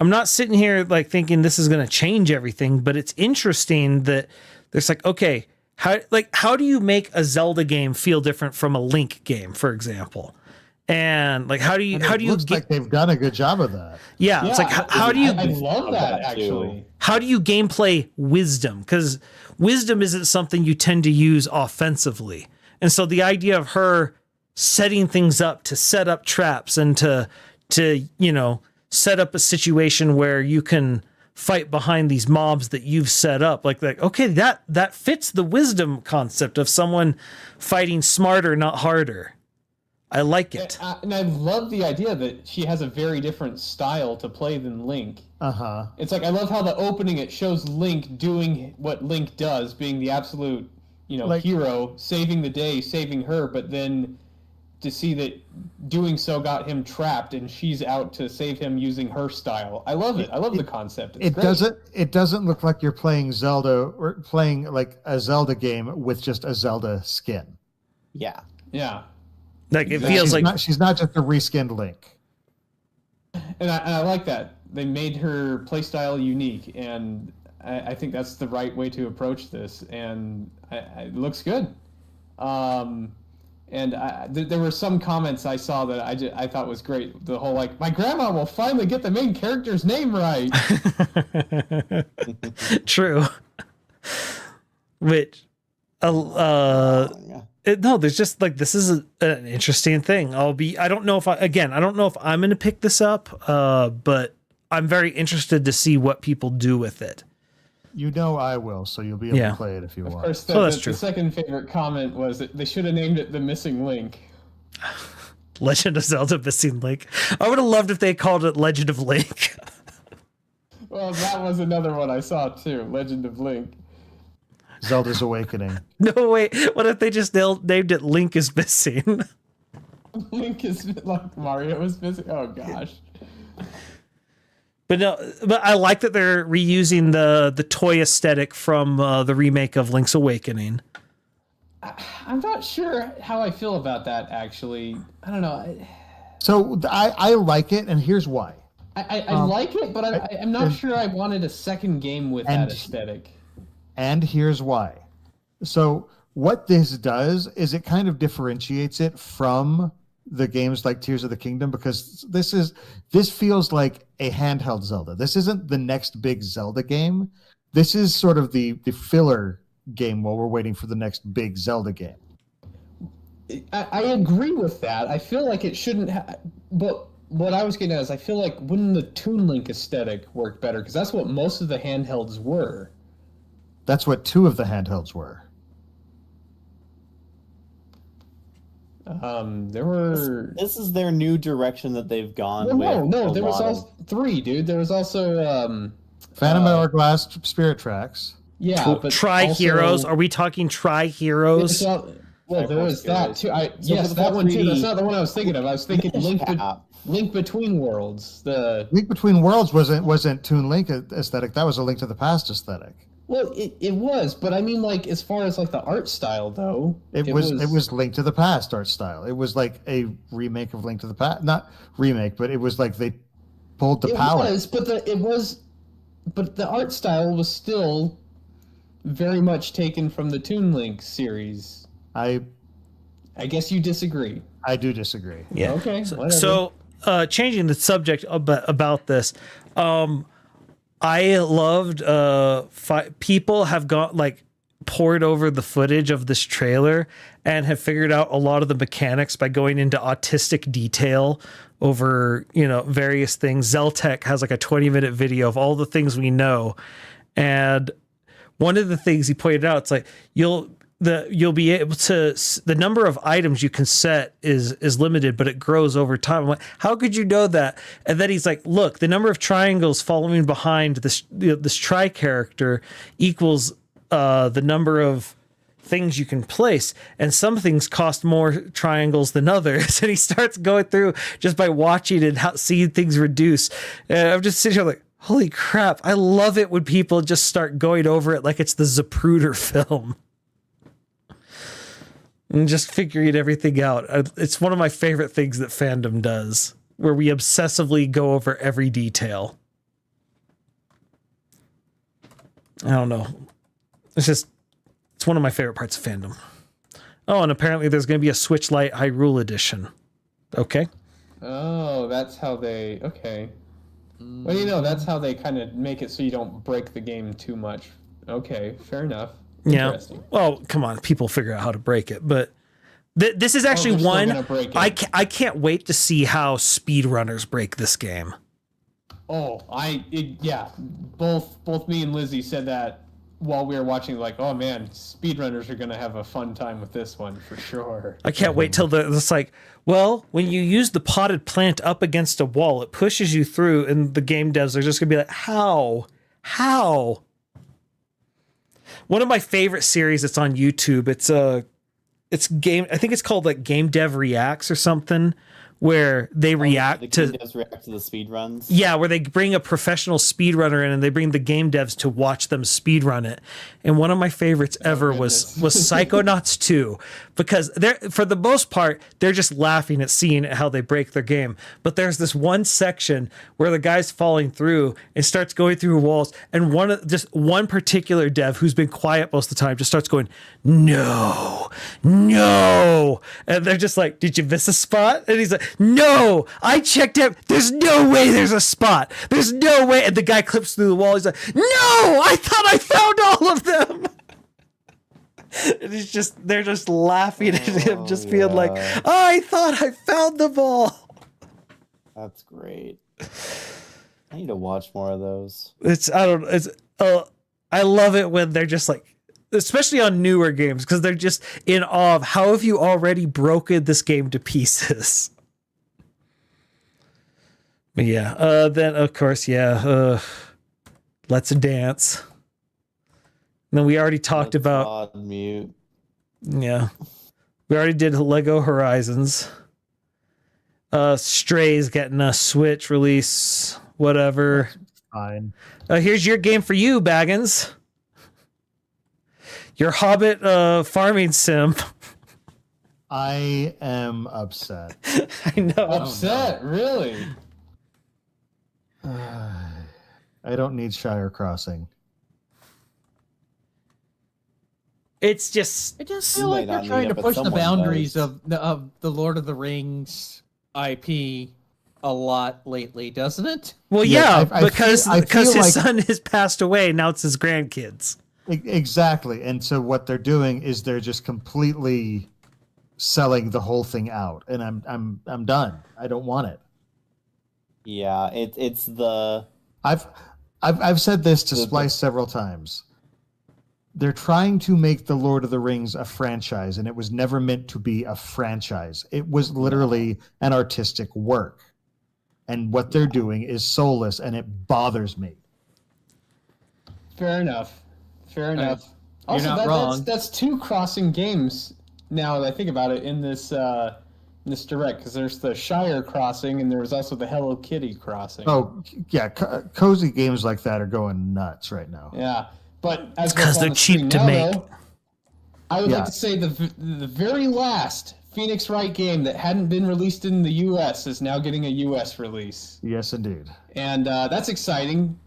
not sitting here like thinking this is going to change everything, but it's interesting that there's like, okay, how do you make a Zelda game feel different from a Link game, for example? And like, how do you like they've done a good job of that. Yeah, it's like how do you? I love that actually. How do you gameplay wisdom? Because wisdom isn't something you tend to use offensively, and so the idea of her setting things up to set up traps and to set up a situation where you can fight behind these mobs that you've set up, like okay, that fits the wisdom concept of someone fighting smarter, not harder. I like it. And I love the idea that she has a very different style to play than Link. It's like, I love how the opening, it shows Link doing what Link does, being the absolute hero, saving the day, saving her, but then to see that doing so got him trapped and she's out to save him using her style. I love it. I love the concept. It doesn't look like you're playing Zelda or playing like a Zelda game with just a Zelda skin. Yeah. Yeah. Like it feels she's not just a reskinned Link. And I like that. They made her playstyle unique, and I think that's the right way to approach this, and it looks good. And there were some comments I saw that I thought was great. The whole like, my grandma will finally get the main character's name right. True. Which, no, there's just like, this is an interesting thing. I don't know if I'm going to pick this up, but I'm very interested to see what people do with it. I will, so you'll be able to play it if you want. Of course, the second favorite comment was that they should have named it The Missing Link. Legend of Zelda Missing Link. I would have loved if they called it Legend of Link. Well, that was another one I saw too, Legend of Link. Zelda's Awakening. No, wait. What if they just named it Link is Missing? Link is like Mario is missing? Oh, gosh. But I like that they're reusing the toy aesthetic from the remake of Link's Awakening. I'm not sure how I feel about that, actually. I don't know. So I like it, and here's why. I like it, but I'm not sure I wanted a second game with that aesthetic. And here's why. So what this does is it kind of differentiates it from the games like Tears of the Kingdom, because this feels like a handheld Zelda. This isn't the next big Zelda game. This is sort of the filler game while we're waiting for the next big Zelda game. I agree with that. I feel like it shouldn't but what I was getting at is I feel like wouldn't the Toon Link aesthetic work better? Because that's what most of the handhelds were. That's what 2 of the handhelds were. There were. This is their new direction that they've gone with. No. There was also 3, dude. There was also Phantom Hourglass, Spirit Tracks. Yeah, but Tri-Heroes. also, Are we talking Tri-Heroes? well, there was that too. Yes, that one too. That's not the one I was thinking of. I was thinking Link Between Worlds. The Link Between Worlds wasn't Toon Link aesthetic. That was a Link to the Past aesthetic. Well, it was, but I mean, like, as far as like the art style, though, it was Link to the Past art style. It was like a remake of Link to the Past, not remake, but it was like they pulled the palette. But the art style was still very much taken from the Toon Link series. I guess you disagree. I do disagree. Yeah. Okay. So changing the subject about this, I loved people have poured over the footage of this trailer and have figured out a lot of the mechanics by going into autistic detail over, various things. Zeltech has like a 20-minute video of all the things we know. And one of the things he pointed out, it's like you'll be able to, the number of items you can set is limited, but it grows over time. I'm like, how could you know that? And then he's like, look, the number of triangles following behind this tri character equals the number of things you can place, and some things cost more triangles than others. And he starts going through just by watching and seeing things reduce. And I'm just sitting here like, holy crap, I love it when people just start going over it like it's the Zapruder film. And just figuring everything out. It's one of my favorite things that fandom does, where we obsessively go over every detail. I don't know. It's one of my favorite parts of fandom. Oh, and apparently there's going to be a Switch Lite Hyrule edition. Okay. Oh, that's how they... Okay. Well, that's how they kind of make it so you don't break the game too much. Okay, fair enough. Yeah. Well, come on. People figure out how to break it. But this is actually one... I can't wait to see how speedrunners break this game. Oh, yeah. Both me and Lizzie said that while we were watching, like, oh man, speedrunners are going to have a fun time with this one for sure. I can't wait till it's like, well, when you use the potted plant up against a wall, it pushes you through, and the game devs are just going to be like, how? One of my favorite series that's on YouTube, it's game, I think it's called like Game Dev Reacts or something, where they react to the speed runs. Yeah, where they bring a professional speedrunner in and they bring the game devs to watch them speedrun it. And one of my favorites ever was Psychonauts 2, because they're, for the most part, they're just laughing at seeing how they break their game. But there's this one section where the guy's falling through and starts going through walls, and one particular dev who's been quiet most of the time just starts going, no, and they're just like, did you miss a spot? And he's like, no, I checked out. There's no way there's a spot. There's no way. And the guy clips through the wall. He's like, no, I thought I found all of them. And they're just laughing at him, just being like, I thought I found them all. That's great. I need to watch more of those. I love it when they're just like, especially on newer games, because they're just in awe of how have you already broken this game to pieces. But yeah, then of course, Let's Dance. And then we already talked about mute. Yeah, we already did Lego Horizons. Stray's getting a Switch release, whatever. Fine. Here's your game for you, Baggins. Your Hobbit farming sim. I am upset. I know. Upset, really? I don't need Shire Crossing. It's just I just You feel might like they're not trying need to it, but push the someone boundaries does. of the Lord of the Rings IP a lot lately, doesn't it? well, Yeah, yeah, because I feel his like son has passed away. Now it's his grandkids. exactly. And so what they're doing is they're just completely selling the whole thing out, and I'm done. I don't want it. Yeah, it's the I've I've said this to The- Splice several times. They're trying to make the Lord of the Rings a franchise, and it was never meant to be a franchise. It was literally an artistic work. And what they're doing is soulless, and it bothers me. Fair enough. Fair enough. You're Also, not wrong. that's two crossing games now that I think about it in this direct, because there's the Shire crossing and there was also the Hello Kitty crossing. Oh, yeah, cozy games like that are going nuts right now. Yeah, but as It's 'cause what's on they're the cheap screen to now, make. though, I would Yeah. like to say the very last Phoenix Wright game that hadn't been released in the U.S. is now getting a U.S. release, Yes, indeed. and that's exciting.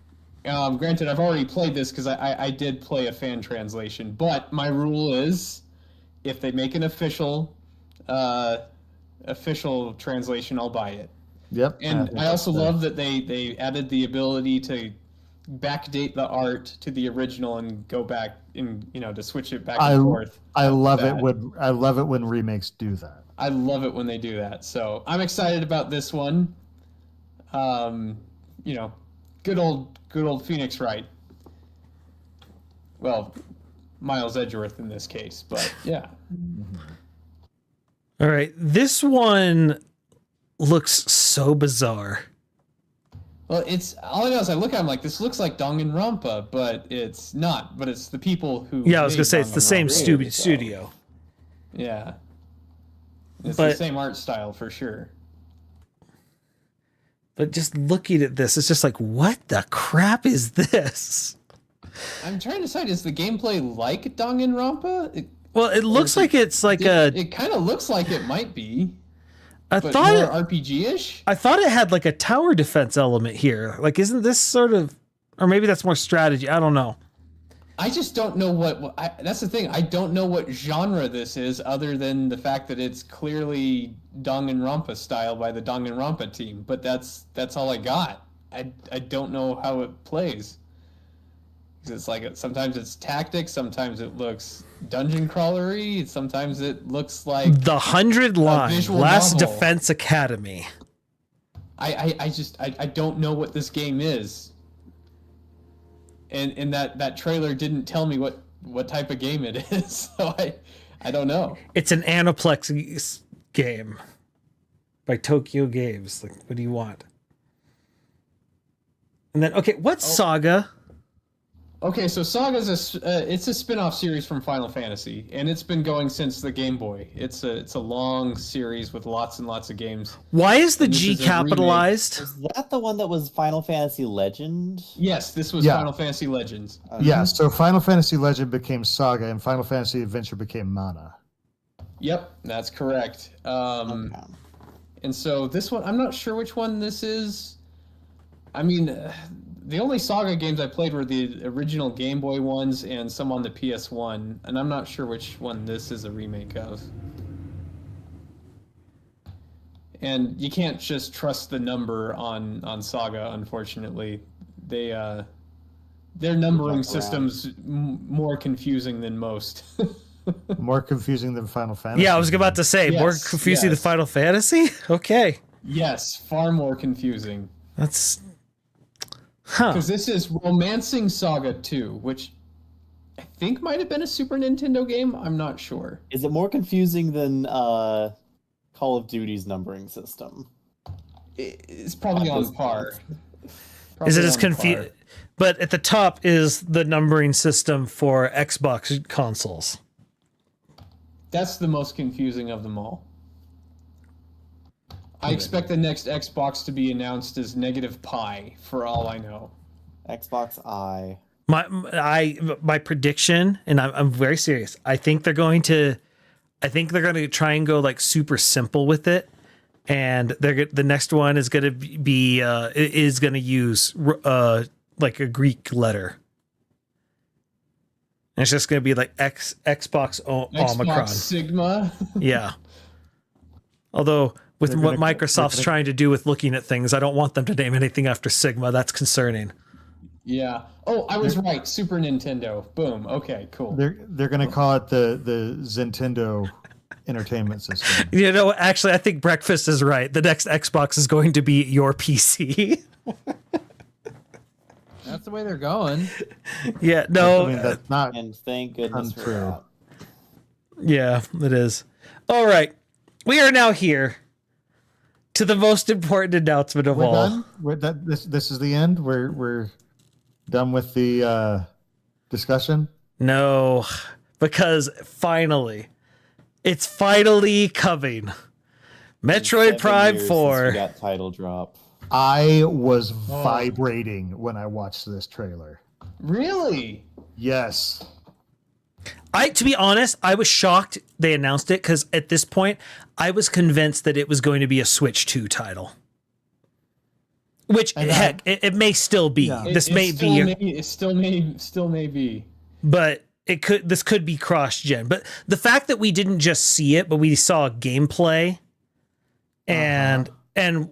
Granted, I've already played this because I did play a fan translation, but my rule is if they make an official translation, I'll buy it. Yep. And think I also that's love that they added the ability to backdate the art to the original and go back and to switch it back and forth. I love it that. when remakes do that. I love it when they do that. So I'm excited about this one. Good old Phoenix Wright. Well, Miles Edgeworth in this case, but yeah. All right, this one looks so bizarre. Well, it's all I know is I look at him like this looks like Danganronpa, but it's not. But it's the people who. Yeah, I was gonna made say it's the same Danganronpa. studio. Yeah, it's But- the same art style for sure. But just looking at this, it's just like, what the crap is this? I'm trying to decide: is the gameplay like Danganronpa? Well, it looks like it's like It kind of looks like it might be, I but thought more it, RPG-ish. I thought it had like a tower defense element here. Like, isn't this sort of, or maybe that's more strategy? I don't know. I just don't know that's the thing. I don't know what genre this is, other than the fact that it's clearly Danganronpa style by the Danganronpa team. But that's all I got. I don't know how it plays. 'Cause it's like sometimes it's tactics, sometimes it looks dungeon crawlery, sometimes it looks like The 100 line visual Last novel. Defense Academy. I don't know what this game is. And that trailer didn't tell me what type of game it is, so I don't know. It's an Aniplex game by Tokyo Games. Like, what do you want? And then, okay, what's Saga? Okay, so Saga's it's a spin-off series from Final Fantasy, and it's been going since the Game Boy. It's a long series with lots and lots of games. Why is the And this G is a remake. capitalized? is that the one that was Final Fantasy Legend? Yes, this was Yeah. Final Fantasy Legends. Yeah, so Final Fantasy Legend became Saga, and Final Fantasy Adventure became Mana. Yep, that's correct. Okay. And so this one, I'm not sure which one this is. I mean, the only Saga games I played were the original Game Boy ones and some on the PS1, and I'm not sure which one this is a remake of. And you can't just trust the number on Saga, unfortunately. Their numbering around. system's more confusing than most. More confusing than Final Fantasy. Yeah, I was about to say, more Yes, confusing than yes. Final Fantasy? Okay. Yes, far more confusing. That's. Huh. Because this is Romancing Saga 2, which I think might have been a Super Nintendo game. I'm not sure. Is it more confusing than Call of Duty's numbering system? It's probably At on this par. Is it Probably as on confusing? par. But at the top is the numbering system for Xbox consoles. That's the most confusing of them all. I expect the next Xbox to be announced as negative pi, for all I know. Xbox I. My prediction, and I'm very serious. I think they're going to try and go like super simple with it, and the next one is going to be use like a Greek letter. And it's just going to be like Xbox Omicron. Xbox Sigma. Yeah. Although with They're what gonna- Microsoft's they're gonna- trying to do with looking at things, I don't want them to name anything after Sigma. That's concerning. Yeah. Oh, I was right. Super Nintendo. Boom. Okay, cool. They're going to call it the Zintendo Entertainment System. You know, actually, I think Breakfast is right. The next Xbox is going to be your PC. That's the way they're going. Yeah, no. I mean, that's not. And thank goodness for Untrue. that. Yeah, it is. All right. We are now here to the most important announcement of We're all. done. This is the end. We're done with the discussion. No, because finally, it's finally coming. Metroid 7 Prime years since 4. we got title drop. I was vibrating when I watched this trailer. Really? Yes. To be honest, I was shocked they announced it because at this point, I was convinced that it was going to be a Switch 2 title. Which, And heck, it may still be. Yeah. This may be, It still may be. but this could be cross-gen. But the fact that we didn't just see it, but we saw gameplay and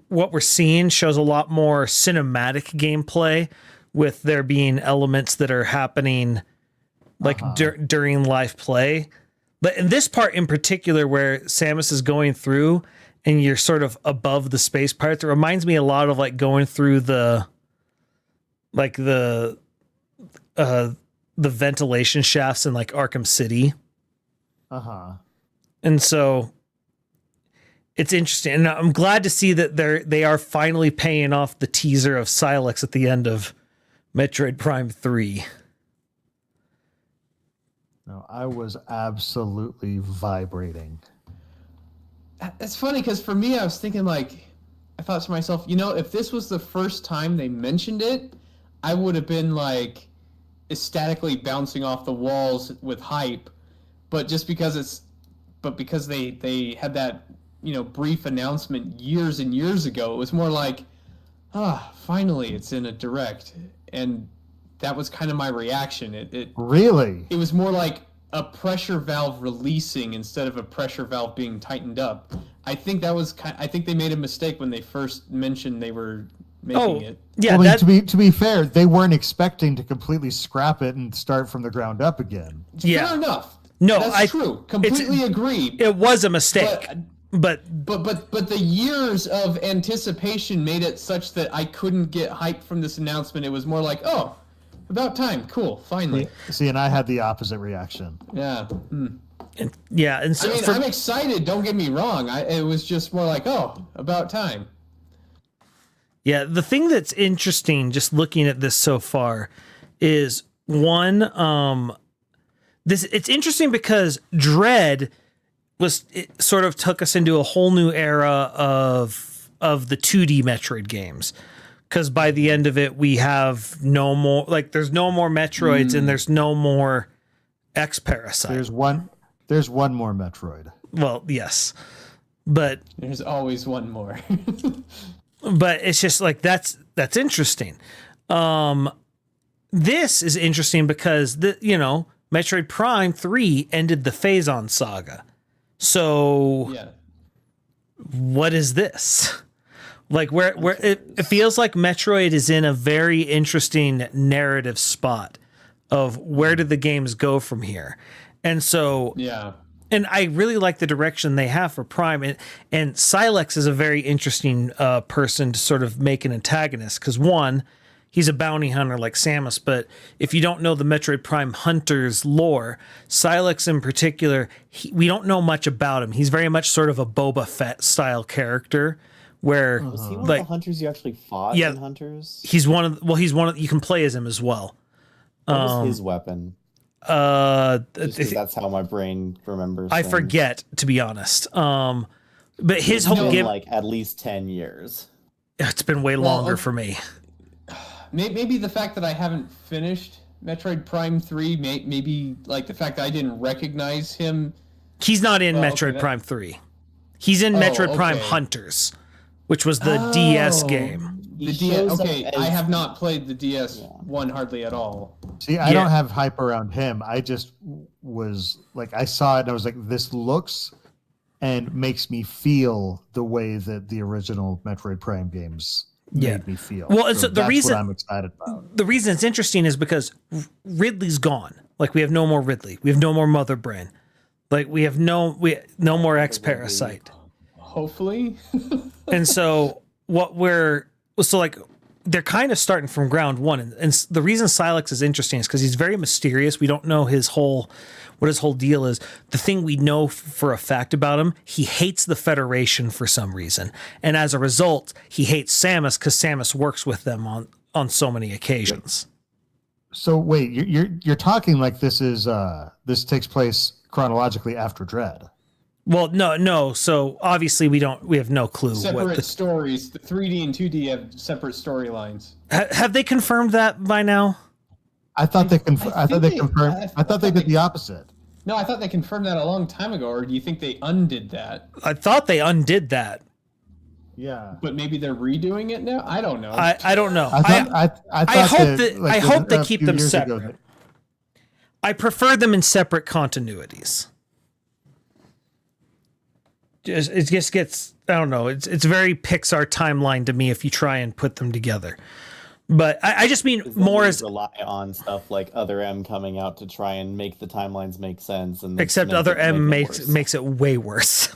what we're seeing shows a lot more cinematic gameplay with there being elements that are happening like during live play. But in this part in particular where Samus is going through and you're sort of above the space pirates, it reminds me a lot of like going through the ventilation shafts in like Arkham City. And so it's interesting. And I'm glad to see that they are finally paying off the teaser of Silex at the end of Metroid Prime 3. No, I was absolutely vibrating. It's funny because for me, I was thinking like, I thought to myself, if this was the first time they mentioned it, I would have been like ecstatically bouncing off the walls with hype. But just because because they had that brief announcement years and years ago, it was more like, finally it's in a direct, and that was kind of my reaction. It Really? It was more like a pressure valve releasing instead of a pressure valve being tightened up. I think I think they made a mistake when they first mentioned they were making it. Yeah, Well, I mean, to be fair, they weren't expecting to completely scrap it and start from the ground up again. Yeah. Fair enough. No, That's true. Completely agree. it was a mistake. But But the years of anticipation made it such that I couldn't get hyped from this announcement. It was more like, oh, about time. Cool. Finally. See, and I had the opposite reaction. Yeah. yeah, and so I mean, I'm excited. Don't get me wrong. It was just more like, oh, about time. yeah, the thing that's interesting just looking at this so far is one it's interesting because Dread it sort of took us into a whole new era of the 2D Metroid games. Because by the end of it, we have no more, there's no more Metroids and there's no more X-Parasite. There's one more Metroid. Well, yes. But There's always one more. but it's just like, that's interesting. This is interesting because Metroid Prime 3 ended the Phazon saga. So Yeah. what is this? Like where it feels like Metroid is in a very interesting narrative spot of where did the games go from here. And so Yeah. and I really like the direction they have for Prime, and Silex is a very interesting person to sort of make an antagonist because one, he's a bounty hunter like Samus, but if you don't know the Metroid Prime Hunters lore, Silex in particular, we don't know much about him. He's very much sort of a Boba Fett style character where Was he one of the hunters you actually fought in Hunters? he's one of you can play as him as well. What was his weapon? Just 'cause that's how my brain remembers. I things. forget, to be honest. But his It's whole been game, like at least 10 years. it's been way longer for me. Maybe the fact that I haven't finished Metroid Prime 3, maybe like the fact that I didn't recognize him. He's not in Well, Metroid okay, Prime 3. He's in Metroid Prime okay. Hunters, which was the DS game. The DS. shows up Okay, as- I have not played the DS Yeah. one hardly at all. See, I don't have hype around him. I just was like, I saw it and I was like, this looks and makes me feel the way that the original Metroid Prime games made me feel. Well, and so the that's reason what I'm excited about. the reason it's interesting is because Ridley's gone. Like we have no more Ridley. We have no more Mother Brain. Like we have no more X Parasite. Hopefully. And so they're kind of starting from ground one. And the reason Silex is interesting is because he's very mysterious. We don't know what his whole deal is. The thing we know for a fact about him, he hates the Federation for some reason. And as a result, he hates Samus because Samus works with them on so many occasions. So wait, you're talking like this takes place chronologically after Dread. Well, no. So obviously we have no clue. Separate stories. The 3D and 2D have separate storylines. Have they confirmed that by now? I thought they confirmed. I thought they did the opposite. No, I thought they confirmed that a long time ago. Or do you think they undid that? I thought they undid that. Yeah, But maybe they're redoing it now. I don't know. I don't know. I hope they keep them separate. I prefer them in separate continuities. It just gets, I don't know. It's very Pixar timeline to me if you try and put them together. But I just mean more as rely on stuff like Other M coming out to try and make the timelines make sense, and except Other M makes it way worse.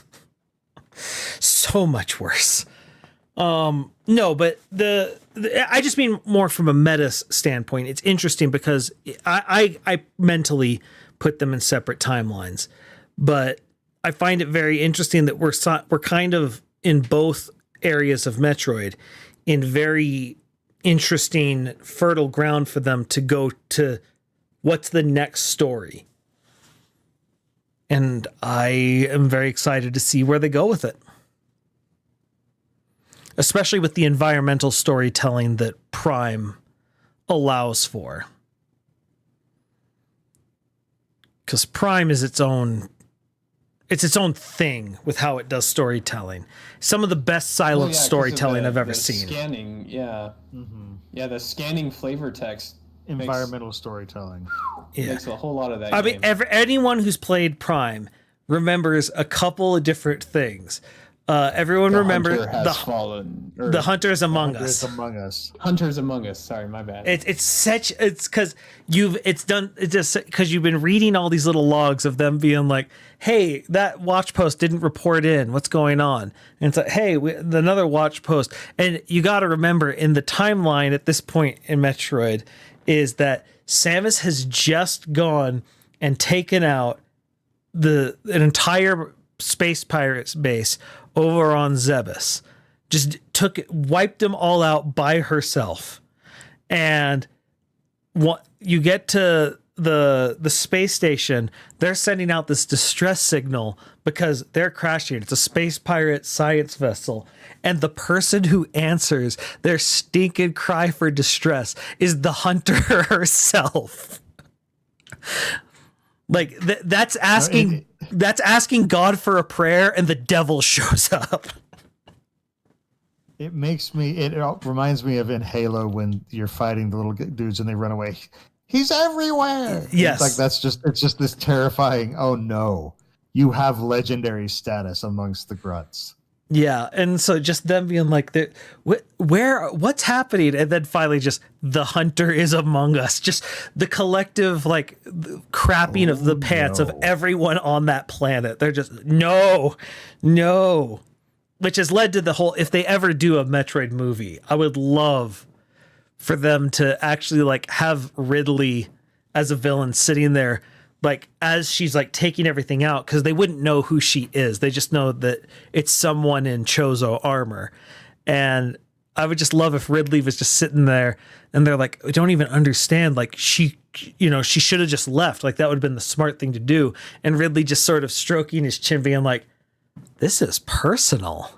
So much worse. No, but I just mean more from a meta standpoint. It's interesting because I mentally put them in separate timelines, but I find it very interesting that we're kind of in both areas of Metroid in very interesting fertile ground for them to go to what's the next story. And I am very excited to see where they go with it. Especially with the environmental storytelling that Prime allows for. Because Prime is its own thing with how it does storytelling. Some of the best silent storytelling I've ever seen. Scanning, yeah. Mm-hmm. Yeah, the scanning flavor text. Environmental storytelling. Makes a whole lot of that. I mean, anyone who's played Prime remembers a couple of different things. Everyone remembers the Hunters Among Us. Hunters Among Us. Sorry, my bad. It's because you've been reading all these little logs of them being like, hey, that watch post didn't report in. What's going on? And it's like, hey, another watch post. And you got to remember in the timeline at this point in Metroid is that Samus has just gone and taken out an entire space pirates base over on Zebes, just wiped them all out by herself. And what you get to the space station, they're sending out this distress signal because they're crashing. It's a space pirate science vessel. And the person who answers their stinking cry for distress is the hunter herself. Like that's asking God for a prayer, and the devil shows up. It reminds me of in Halo when you're fighting the little dudes and they run away. He's everywhere. Yes, it's just this terrifying. Oh no, you have legendary status amongst the grunts. Yeah, and so just them being like, what's happening? And then finally just, the hunter is among us. Just the collective, like, crapping of the pants of everyone on that planet. They're just, no. Which has led to the whole, if they ever do a Metroid movie, I would love for them to actually, like, have Ridley as a villain sitting there, like, as she's like taking everything out, because they wouldn't know who she is. They just know that it's someone in Chozo armor. And I would just love if Ridley was just sitting there and they're like, I don't even understand. Like, she should have just left. Like, that would have been the smart thing to do. And Ridley just sort of stroking his chin, being like, this is personal.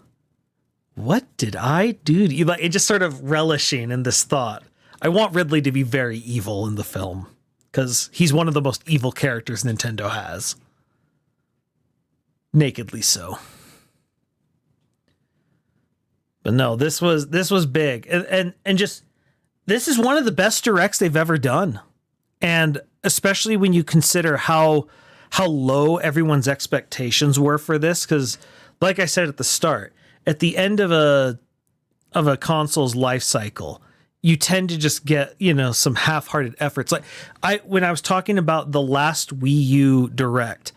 What did I do to you? Like, it just sort of relishing in this thought. I want Ridley to be very evil in the film, because he's one of the most evil characters Nintendo has. Nakedly so. But no, this was big. And just this is one of the best directs they've ever done. And especially when you consider how low everyone's expectations were for this, because like I said at the start, at the end of a console's life cycle, you tend to just get, some half-hearted efforts. Like when I was talking about the last Wii U Direct,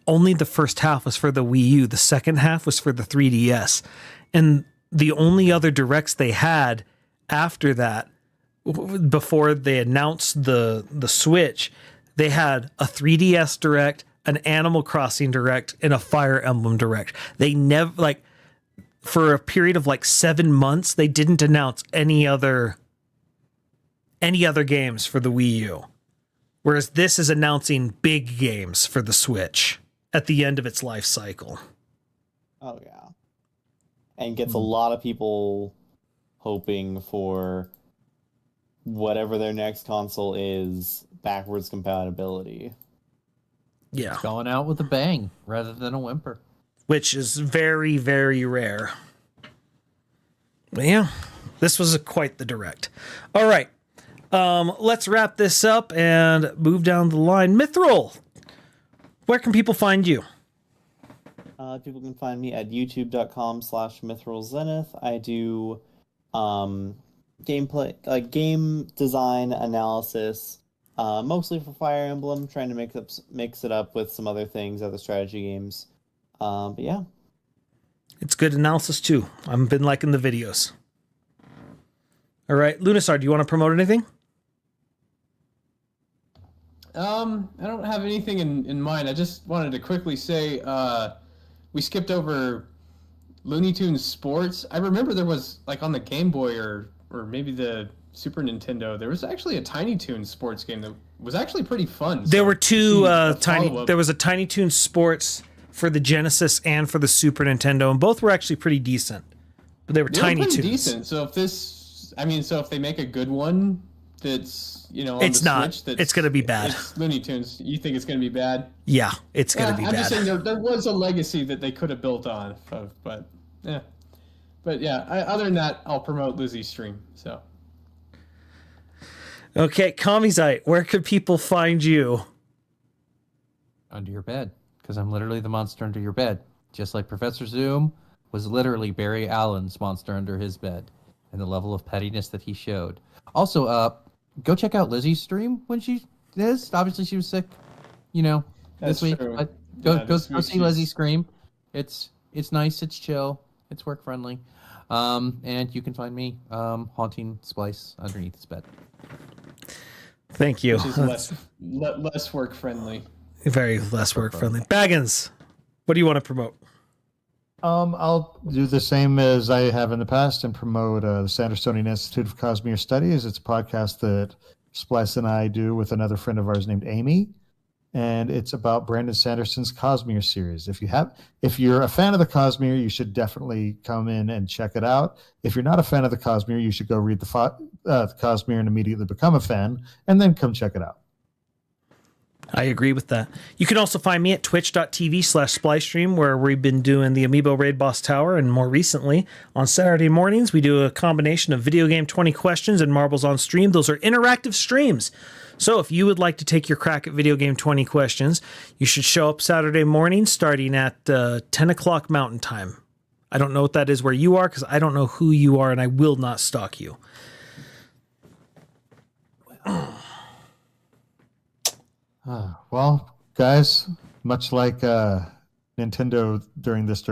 only the first half was for the Wii U. The second half was for the 3DS. And the only other directs they had after that, before they announced the Switch, they had a 3DS Direct, an Animal Crossing Direct, and a Fire Emblem Direct. They never, for a period of 7 months, they didn't announce any other games for the Wii U. Whereas this is announcing big games for the Switch at the end of its life cycle. Oh, yeah. And gets a lot of people hoping for whatever their next console is, backwards compatibility. Yeah. It's going out with a bang rather than a whimper. Which is very, very rare. But yeah, this was quite the direct. All right. Let's wrap this up and move down the line. Mithril, where can people find you? People can find me at youtube.com/MithrilZenith. I do gameplay, game design analysis, mostly for Fire Emblem, trying to mix it up with some other things, other strategy games. But yeah. It's good analysis too. I've been liking the videos. All right, Lunasar, do you want to promote anything? I don't have anything in mind. I just wanted to quickly say we skipped over Looney Tunes Sports. I remember there was on the Game Boy or maybe the Super Nintendo, there was actually a Tiny Toons Sports game that was actually pretty fun. There were two there was a Tiny Toons Sports for the Genesis and for the Super Nintendo, and both were actually pretty decent. But they were Tiny Toons. Decent. So if they make a good one that's on it's the not. Switch, it's going to be bad. It's Looney Tunes. You think it's going to be bad? Yeah, it's going to be I'm bad. just saying there was a legacy that they could have built on, but yeah. But yeah, other than that, I'll promote Lizzie's stream. So. Okay, Kamizite, where could people find you? Under your bed, because I'm literally the monster under your bed. Just like Professor Zoom was literally Barry Allen's monster under his bed, and the level of pettiness that he showed. Also, go check out Lizzie's stream when she is. Obviously, she was sick, this week. True. But go see Lizzie stream. It's nice. It's chill. It's work friendly. And you can find me haunting Splice underneath his bed. Thank you. Which is less work friendly. Very less work friendly. Baggins, what do you want to promote? I'll do the same as I have in the past and promote the Sandersonian Institute of Cosmere Studies. It's a podcast that Splice and I do with another friend of ours named Amy, and it's about Brandon Sanderson's Cosmere series. If you're a fan of the Cosmere, you should definitely come in and check it out. If you're not a fan of the Cosmere, you should go read the Cosmere and immediately become a fan, and then come check it out. I agree with that. You can also find me at twitch.tv/splicestream, where we've been doing the Amiibo Raid Boss Tower, and more recently, on Saturday mornings, we do a combination of Video Game 20 Questions and Marbles on Stream. Those are interactive streams. So if you would like to take your crack at Video Game 20 Questions, you should show up Saturday morning starting at 10 o'clock Mountain Time. I don't know what that is where you are, because I don't know who you are, and I will not stalk you. Well, guys, much like Nintendo during this